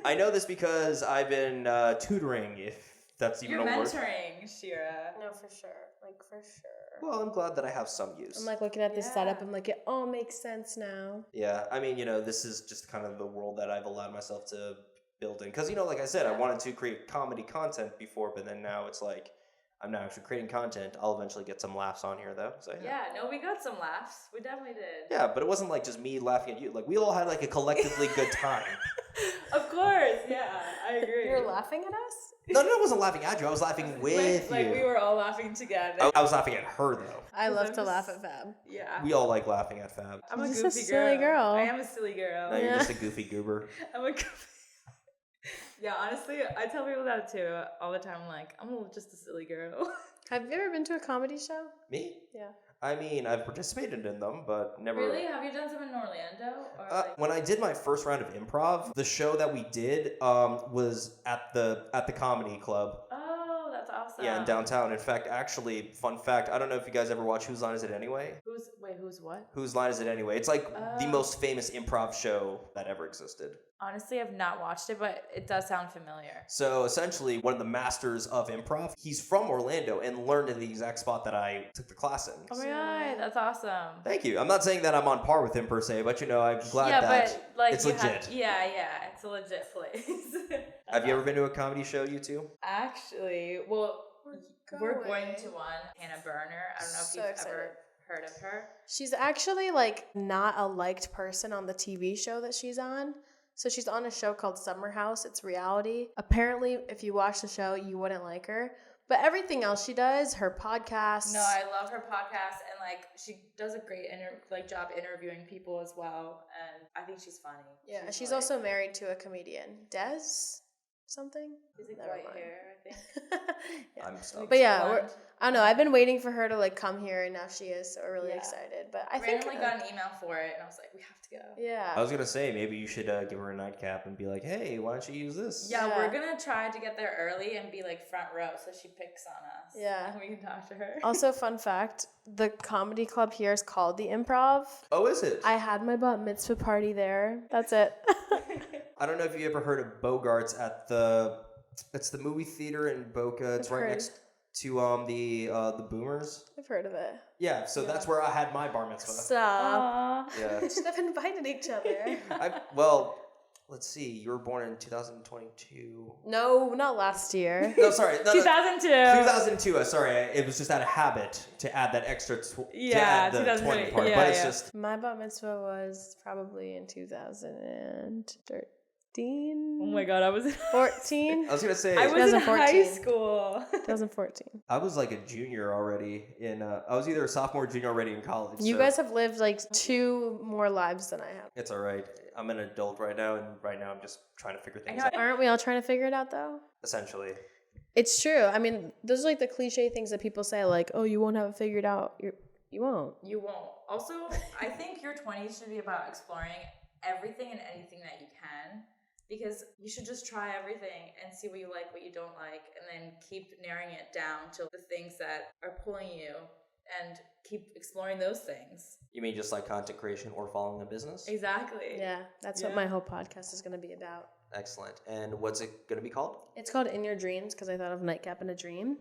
I know this because I've been tutoring, if that's even You're a word. mentoring, Shirah. No, for sure. Like, for sure. Well, I'm glad that I have some use. I'm like looking at this setup. I'm like, it all makes sense now. Yeah, I mean, this is just kind of the world that I've allowed myself to build in. Because, like I said, I wanted to create comedy content before, but then now it's like, I'm now actually creating content. I'll eventually get some laughs on here, though. So, Yeah, no, we got some laughs. We definitely did. Yeah, but it wasn't like just me laughing at you. Like, we all had like a collectively good time. Of course, yeah, I agree. You're laughing at us? No, I wasn't laughing at you. I was laughing with like you. we were all laughing together. I was laughing at her, though. I love I'm to laugh just- at Fab. Yeah. We all like laughing at Fab. I'm a She's goofy just a silly girl. I am a silly girl. No, you're just a goofy goober. I'm a goofy. Yeah, honestly, I tell people that too all the time. Like, I'm just a silly girl. Have you ever been to a comedy show? Me? Yeah. I mean, I've participated in them, but never. Really? Have you done some in Orlando? Or like... When I did my first round of improv, the show that we did was at the comedy club. Oh, awesome. Yeah, in downtown. In fact, actually, fun fact, I don't know if you guys ever watch Whose Line Is It Anyway? Who's what? Whose Line Is It Anyway? It's like the Oh. most famous improv show that ever existed. Honestly, I've not watched it, but it does sound familiar. So essentially, one of the masters of improv, he's from Orlando and learned in the exact spot that I took the class in. Oh my god, that's awesome. Thank you. I'm not saying that I'm on par with him per se, but I'm glad that but like it's you legit. Yeah, it's a legit place. Have you ever been to a comedy show, you two? Actually, well, we're going to going. one. Hannah Berner. I don't know if So you've excited. ever heard of her. She's actually like not a liked person on the TV show that she's on. So she's on a show called Summer House. It's reality. Apparently, if you watch the show, you wouldn't like her. But everything else she does, her podcast. No, I love her podcast, and like she does a great job interviewing people as well. And I think she's funny. Yeah, she's like, also married to a comedian, Des something. She's like Never white mind. hair, I think. Yeah. I'm stumped. But yeah, Blonde. I don't know. I've been waiting for her to like come here, and now she is. So we're really Yeah. excited. But I randomly think got an email for it, and I was like, we have to go. yeah. I was going to say, maybe you should give her a nightcap and be like, hey, why don't you use this? Yeah, Yeah. we're gonna try to get there early and be like front row, so she picks on us. Yeah. and we can talk to her. Also, fun fact: the comedy club here is called the Improv. Oh, is it? I had my bat mitzvah party there. That's it. I don't know if you ever heard of Bogart's at it's the movie theater in Boca. It's I've right heard. next to the Boomers. I've heard of it. Yeah, so that's where I had my bar mitzvah. Stop. Aww. Yeah. We should have invited each other. Well, let's see. You were born in 2022. No, not last year. No, sorry. No, 2002. 2002. Sorry, it was just out of habit to add that extra to add the 20 part. yeah, but it's yeah. just My bat mitzvah was probably in 2013. Oh my god, I was 14? I was gonna say I was in high 2014. school. 2014. I was like a junior already in. I was either a sophomore, or junior already in college. You so guys have lived like 2 more lives than I have. It's all right. I'm an adult right now, and right now I'm just trying to figure things know. out. Aren't we all trying to figure it out though? Essentially. It's true. I mean, those are like the cliche things that people say, like, "Oh, you won't have it figured out." You won't. You won't. Also, I think your 20s should be about exploring everything and anything that you can. Because you should just try everything and see what you like, what you don't like, and then keep narrowing it down to the things that are pulling you and keep exploring those things. You mean just like content creation or following a business? Exactly. Yeah, that's what my whole podcast is going to be about. Excellent. And what's it going to be called? It's called In Your Dreams because I thought of Nightcap in a Dream.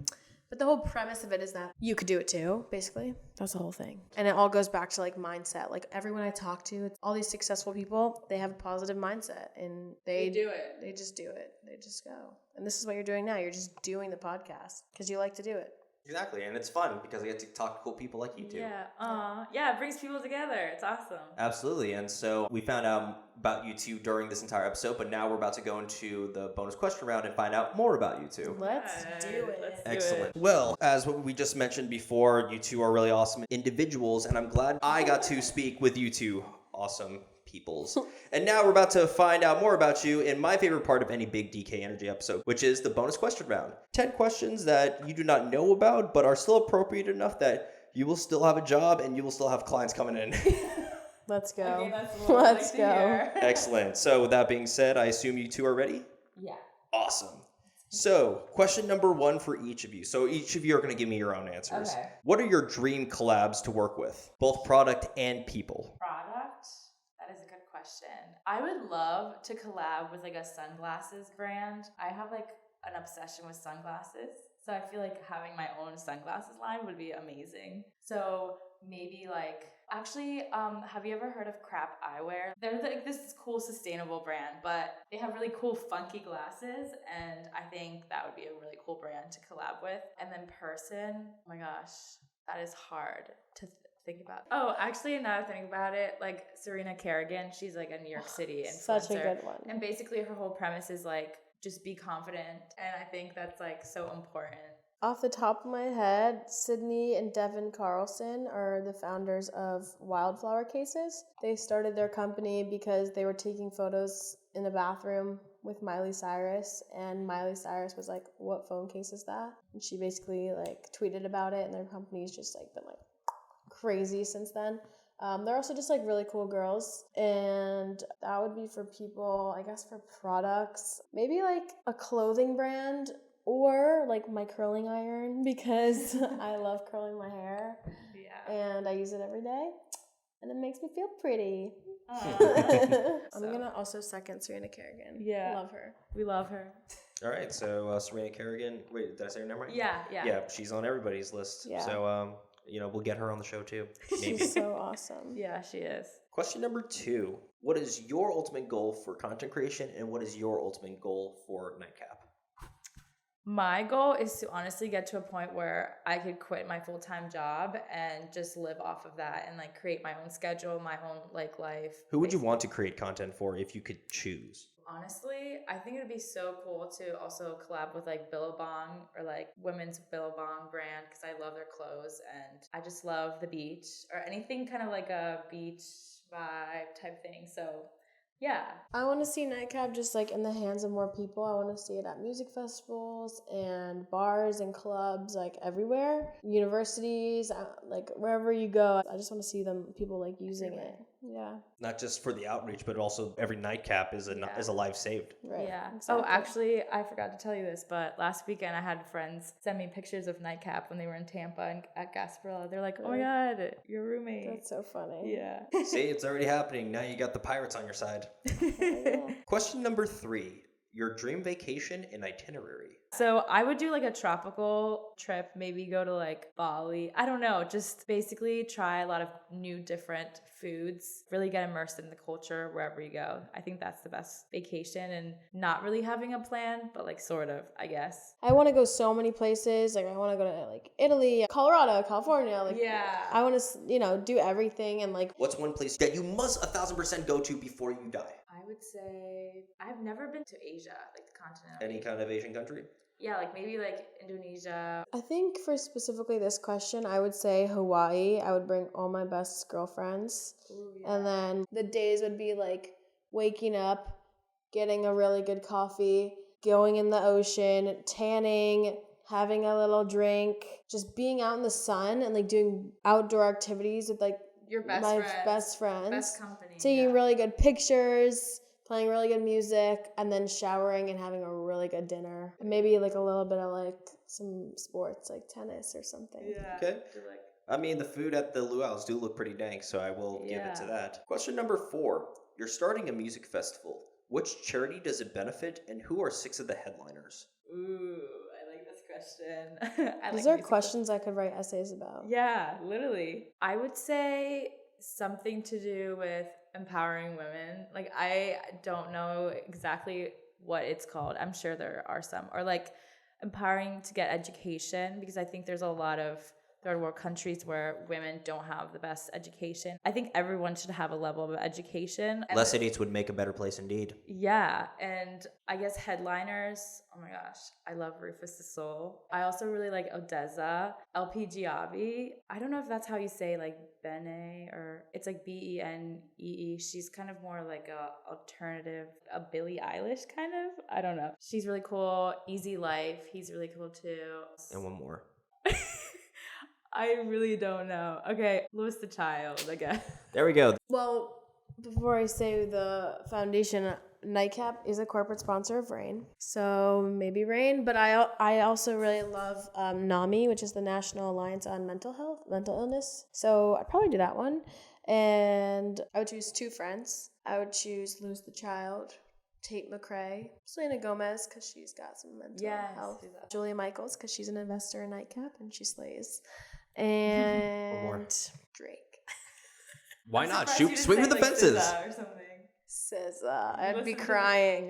But the whole premise of it is that you could do it too, basically. That's the whole thing. And it all goes back to like mindset. Like everyone I talk to, it's all these successful people, they have a positive mindset and They do it. They just do it. They just go. And this is what you're doing now. You're just doing the podcast because you like to do it. Exactly. And it's fun because I get to talk to cool people like you two. Yeah. Yeah, it brings people together. It's awesome. Absolutely. And so we found out about you two during this entire episode, but now we're about to go into the bonus question round and find out more about you two. Let's do it. Let's do Excellent. it. Well, as what we just mentioned before, you two are really awesome individuals, and I'm glad I got to speak with you two awesome peoples. And now we're about to find out more about you in my favorite part of any big DK Energy episode, which is the bonus question round. 10 questions that you do not know about, but are still appropriate enough that you will still have a job and you will still have clients coming in. Let's go. Okay, that's what I Let's like to go. hear. Excellent. So with that being said, I assume you two are ready? Yeah. Awesome. So, question number 1 for each of you. So, each of you are going to give me your own answers. Okay. What are your dream collabs to work with? Both product and people. Product? That is a good question. I would love to collab with like a sunglasses brand. I have like an obsession with sunglasses. So I feel like having my own sunglasses line would be amazing. So maybe like, actually, have you ever heard of Crap Eyewear? They're like this cool sustainable brand, but they have really cool funky glasses, and I think that would be a really cool brand to collab with. And then person, oh my gosh, that is hard to think about. Oh, actually, now that I think about it, like Serena Kerrigan, she's like a New York City influencer. Such a good one. And basically her whole premise is like, just be confident. And I think that's like so important. Off the top of my head, Sydney and Devin Carlson are the founders of Wildflower Cases. They started their company because they were taking photos in a bathroom with Miley Cyrus, and Miley Cyrus was like, "What phone case is that?" And she basically like tweeted about it, and their company's just like been like crazy since then. They're also just like really cool girls, and that would be for people. I guess for products, maybe like a clothing brand or like my curling iron because I love curling my hair Yeah. and I use it every day and it makes me feel pretty. I'm gonna also second Serena Kerrigan. Yeah. Love her. We love her. All right, so Serena Kerrigan. Wait, did I say her name right? Yeah. Yeah, she's on everybody's list. Yeah. So, we'll get her on the show too. Maybe. She's so awesome. Yeah, she is. Question number 2. What is your ultimate goal for content creation, and what is your ultimate goal for Nightcap? My goal is to honestly get to a point where I could quit my full-time job and just live off of that and like create my own schedule, my own like life. Who would you want to create content for if you could choose? Honestly, I think it would be so cool to also collab with like Billabong or like women's Billabong brand because I love their clothes and I just love the beach or anything kind of like a beach vibe type thing. So yeah. I want to see Nightcap just like in the hands of more people. I want to see it at music festivals and bars and clubs, like everywhere. Universities, like wherever you go. I just want to see people like using it. Yeah. Not just for the outreach, but also every Nightcap is a life saved. Right. Yeah. Exactly. Oh, actually, I forgot to tell you this, but last weekend I had friends send me pictures of Nightcap when they were in Tampa and at Gasparilla. They're like, "Oh my God, your roommate." That's so funny. Yeah. See, it's already happening. Now you got the pirates on your side. Yeah. Question number 3. Your dream vacation and itinerary. So I would do like a tropical trip, maybe go to like Bali. I don't know, just basically try a lot of new different foods, really get immersed in the culture wherever you go. I think that's the best vacation and not really having a plan, but like sort of, I guess. I want to go so many places. Like I want to go to like Italy, Colorado, California. Like Yeah. I want to, do everything and like. What's one place that you must 1,000% go to before you die? I would say I've never been to Asia, like the continent. Any kind of Asian country? Yeah, like maybe like Indonesia. I think for specifically this question, I would say Hawaii. I would bring all my best girlfriends. Ooh, yeah. And then the days would be like waking up, getting a really good coffee, going in the ocean, tanning, having a little drink, just being out in the sun and like doing outdoor activities with like Your best my friends. best friends. Best company. Taking yeah. really good pictures, playing really good music, and then showering and having a really good dinner. And maybe like a little bit of like some sports like tennis or something. Yeah. Okay. Like, I mean, the food at the luau's do look pretty dank, so I will give it to that. Question number 4. You're starting a music festival. Which charity does it benefit, and who are 6 of the headliners? ooh, I like this question. These are questions I could write essays about. Yeah, literally. I would say something to do with empowering women. Like, I don't know exactly what it's called. I'm sure there are some. Or like empowering to get education, because I think there's a lot of third world countries where women don't have the best education. I think everyone should have a level of education. Less idiots would make a better place indeed. Yeah, and I guess headliners, oh my gosh, I love Rufus the Soul. I also really like Odessa, LP Giabi. I don't know if that's how you say like Bene, or it's like Benee. She's kind of more like a alternative, a Billie Eilish kind of. I don't know. She's really cool. Easy Life, he's really cool too. And one more. I really don't know. Okay, Louis the Child, I guess. There we go. Well, before I say the foundation, Nightcap is a corporate sponsor of Rain. So maybe Rain, but I also really love NAMI, which is the National Alliance on Mental Illness. So I'd probably do that one. And I would choose 2 friends. I would choose Louis the Child, Tate McRae, Selena Gomez, because she's got some mental health. Julia Michaels, because she's an investor in Nightcap and she slays. And Drake. Why not? Swing with the fences. Or something. SZA. I'd be crying.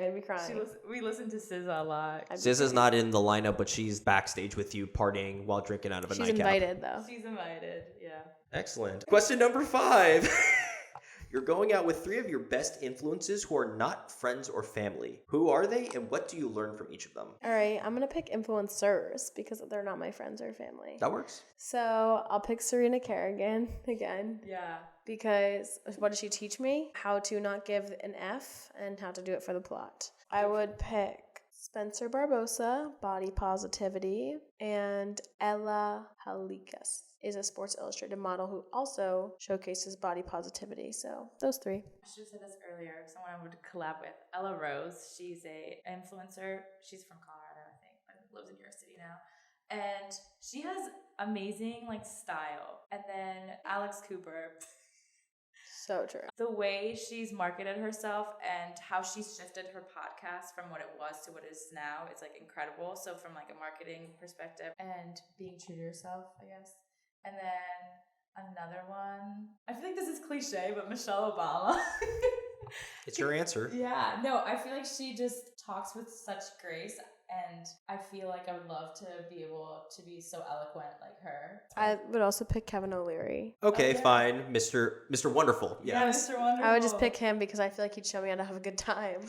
We listen to SZA a lot. SZA's not in the lineup, but she's backstage with you partying while drinking out of a She's nightcap. invited, though. She's invited, yeah. Excellent. Question number 5. You're going out with 3 of your best influences who are not friends or family. Who are they, and what do you learn from each of them? All right, I'm going to pick influencers because they're not my friends or family. That works. So I'll pick Serena Kerrigan again. Yeah. Because what did she teach me? How to not give an F and how to do it for the plot. I would pick Spencer Barbosa, Body Positivity, and Ella Halikas is a Sports Illustrated model who also showcases body positivity. So those 3. I should have said this earlier. Someone I would collab with, Ella Rose. She's a influencer. She's from Colorado, I think. But lives in New York City now. And she has amazing like style. And then Alex Cooper, So true. the way she's marketed herself and how she's shifted her podcast from what it was to what it is now, it's like incredible. So from like a marketing perspective and being true to yourself, I guess. And then another one, I feel like this is cliche, but Michelle Obama. It's your answer. Yeah, no, I feel like she just talks with such grace, and I feel like I would love to be able to be so eloquent like her. I would also pick Kevin O'Leary. Okay, Oh, yeah. fine. Mr. Wonderful. Yeah, Yeah. Mr. Wonderful. I would just pick him because I feel like he'd show me how to have a good time.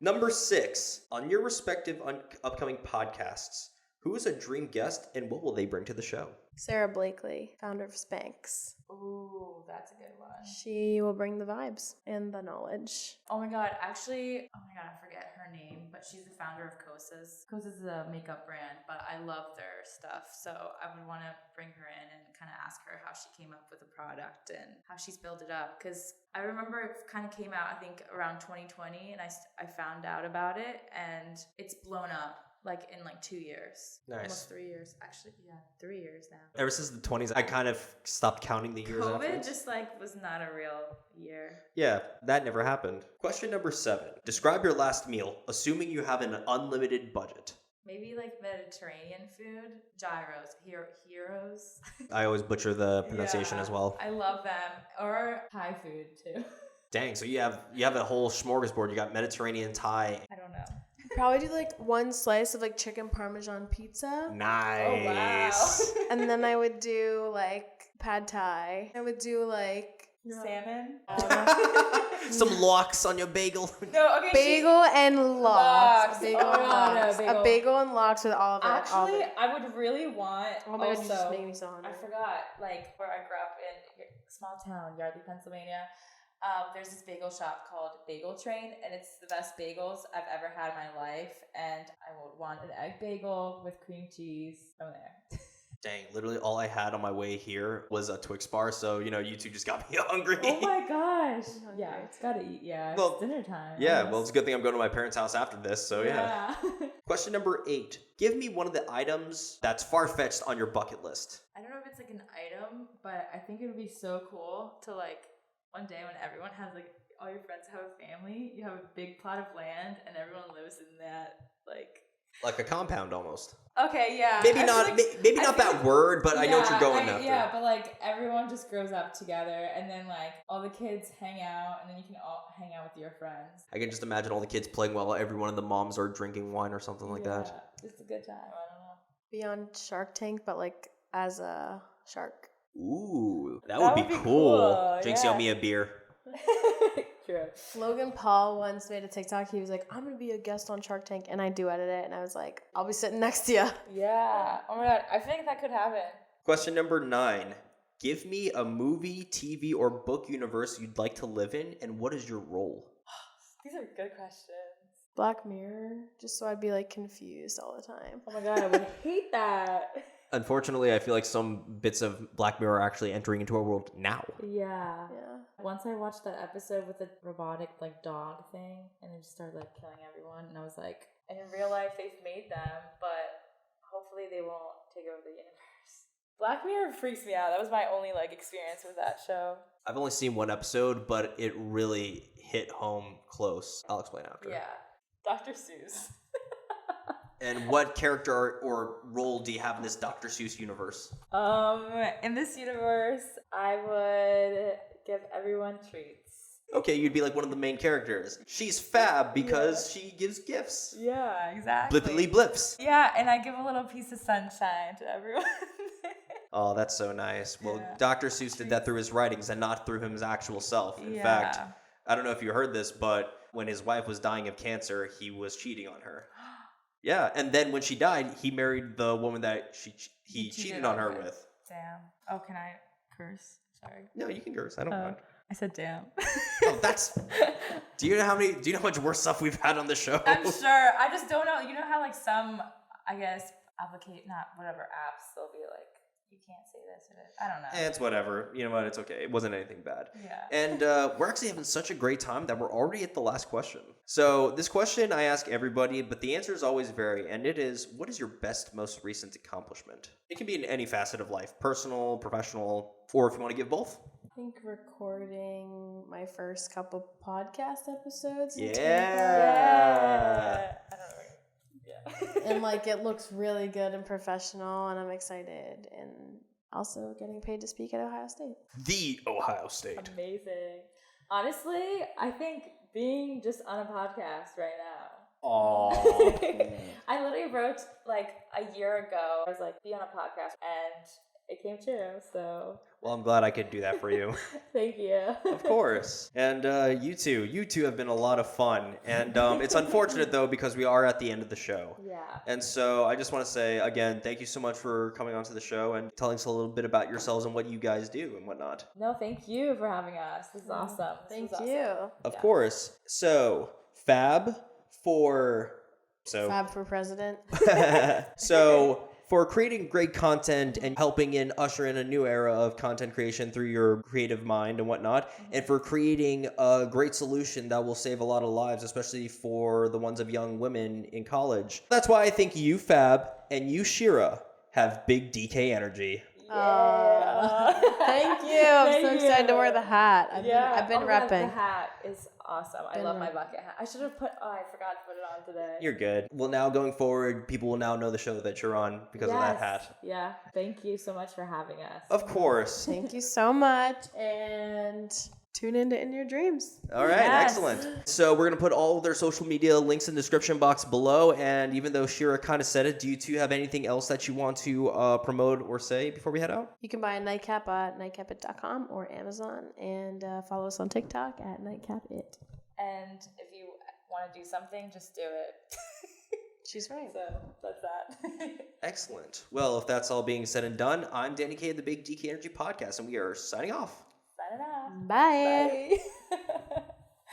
Number 6, on your respective upcoming podcasts, who is a dream guest and what will they bring to the show? Sarah Blakely, founder of Spanx. Ooh, that's a good one. She will bring the vibes and the knowledge. Oh my god, actually, I forget her name, but she's the founder of Kosas. Kosas is a makeup brand, but I love their stuff, so I would want to bring her in and kind of ask her how she came up with the product and how she's built it up, because I remember it kind of came out, I think, around 2020, and I found out about it, and it's blown up. Like in like 2 years. Nice. Almost 3 years. Actually, yeah, 3 years now. Ever since the 20s, I kind of stopped counting the years COVID afterwards. just like was not a real year. Yeah, that never happened. Question number 7. Describe your last meal, assuming you have an unlimited budget. Maybe like Mediterranean food. Gyros. Heroes. I always butcher the pronunciation Yeah, as well. I love them. Or Thai food too. Dang, so you have a whole smorgasbord. You got Mediterranean, Thai. I don't know. Probably do like one slice of like chicken parmesan pizza. Nice. Oh, wow. And then I would do like pad thai. I would do like Salmon. Some lox on your bagel. No, okay. bagel and lox. Lox. Bagel Oh, and no, lox. bagel. A bagel and lox with all of it. all of Actually, it. I would really want. Oh my god, also, you just made me so hungry. I forgot, like, where I grew up in a small town, Yardley, Pennsylvania. There's this bagel shop called Bagel Train, and it's the best bagels I've ever had in my life. And I would want an egg bagel with cream cheese from there. Dang, literally all I had on my way here was a Twix bar, so, you two just got me hungry. Oh my gosh. I'm Yeah, hungry. it's gotta eat. Yeah, Well, it's dinner time. Yeah, well, it's a good thing I'm going to my parents' house after this, so yeah. Question number 8. Give me one of the items that's far-fetched on your bucket list. I don't know if it's like an item, but I think it would be so cool to like one day when everyone has like all your friends have a family, you have a big plot of land and everyone lives in that Like a compound almost. Okay, yeah. Maybe I feel not like- maybe I not feel that like- word, but I know what you're going after. Yeah, but like everyone just grows up together and then like all the kids hang out and then you can all hang out with your friends. I can just imagine all the kids playing while every one of the moms are drinking wine or something like that. It's a good time. I don't know. Be on Shark Tank, but like as a shark. Ooh, that That would would be be cool. cool, Jinx, yeah. yell me a beer. True. Logan Paul once made a TikTok. He was like, I'm going to be a guest on Shark Tank. And I do edit it. And I was like, I'll be sitting next to you. Yeah. Oh my god, I feel like that could happen. Question number 9. Give me a movie, TV, or book universe you'd like to live in, and what is your role? These are good questions. Black Mirror, just so I'd be like confused all the time. Oh my god, I would hate that. Unfortunately, I feel like some bits of Black Mirror are actually entering into our world now. Yeah. Yeah. Once I watched that episode with the robotic like dog thing and it just started like killing everyone and I was like, and in real life they've made them, but hopefully they won't take over the universe. Black Mirror freaks me out. That was my only like experience with that show. I've only seen one episode, but it really hit home close. I'll explain after. Yeah. Dr. Seuss. And what character or role do you have in this Dr. Seuss universe? In this universe, I would give everyone treats. Okay, you'd be like one of the main characters. She's fab because she gives gifts. Yeah, exactly. Blippily blips. Yeah, and I give a little piece of sunshine to everyone. Oh, that's so nice. Well, Yeah. Dr. Seuss did that through his writings and not through his actual self. In fact, I don't know if you heard this, but when his wife was dying of cancer, he was cheating on her. Yeah, and then when she died, he married the woman that he cheated on her with. Damn. Oh, can I curse? Sorry. No, you can curse. I don't mind. I said damn. Oh, that's. Do you know how much worse stuff we've had on the show? I'm sure. I just don't know. You know how like some, I guess, not whatever apps, they'll be like, you can't say this or this. I don't know. It's whatever. You know what? It's okay. It wasn't anything bad. Yeah. And we're actually having such a great time that we're already at the last question. So this question I ask everybody, but the answers always vary. And it is, what is your best, most recent accomplishment? It can be in any facet of life, personal, professional, or if you want to give both. I think recording my first couple podcast episodes. in Tampa. Yeah. I don't know. And like it looks really good and professional, and I'm excited. And also getting paid to speak at Ohio State. The Ohio State. Amazing. Honestly, I think being just on a podcast right now. Aww. I literally wrote like a year ago. I was like, be on a podcast, and it came true. So Well, I'm glad I could do that for you. thank you. Of course. And you two have been a lot of fun. And it's unfortunate, though, because we are at the end of the show. Yeah. And so I just want to say, again, thank you so much for coming onto the show and telling us a little bit about yourselves and what you guys do and whatnot. No, thank you for having us. This is awesome. Thank you. Of course. So, Fab for president. So, for creating great content and helping usher in a new era of content creation through your creative mind and whatnot, and for creating a great solution that will save a lot of lives, especially for the ones of young women in college. That's why I think you, Fab, and you, Shirah, have big DK energy. Yeah. Thank you. I'm so excited to wear the hat. I've been repping. The hat is awesome. I love my bucket hat. I should have I forgot to put it on today. You're good. Well, now going forward, people will now know the show that you're on because of that hat. Yeah. Thank you so much for having us. Of course. Thank you so much. And tune into In Your Dreams. All right, Yes. excellent. So we're going to put all of their social media links in the description box below. And even though Shirah kind of said it, do you two have anything else that you want to promote or say before we head out? You can buy a Nightcap at nightcapit.com or Amazon, and follow us on TikTok at nightcapit. And if you want to do something, just do it. She's right. So that's that. Excellent. Well, if that's all being said and done, I'm Danny K of the Big DK Energy Podcast, and we are signing off. Signing off. Bye. Bye.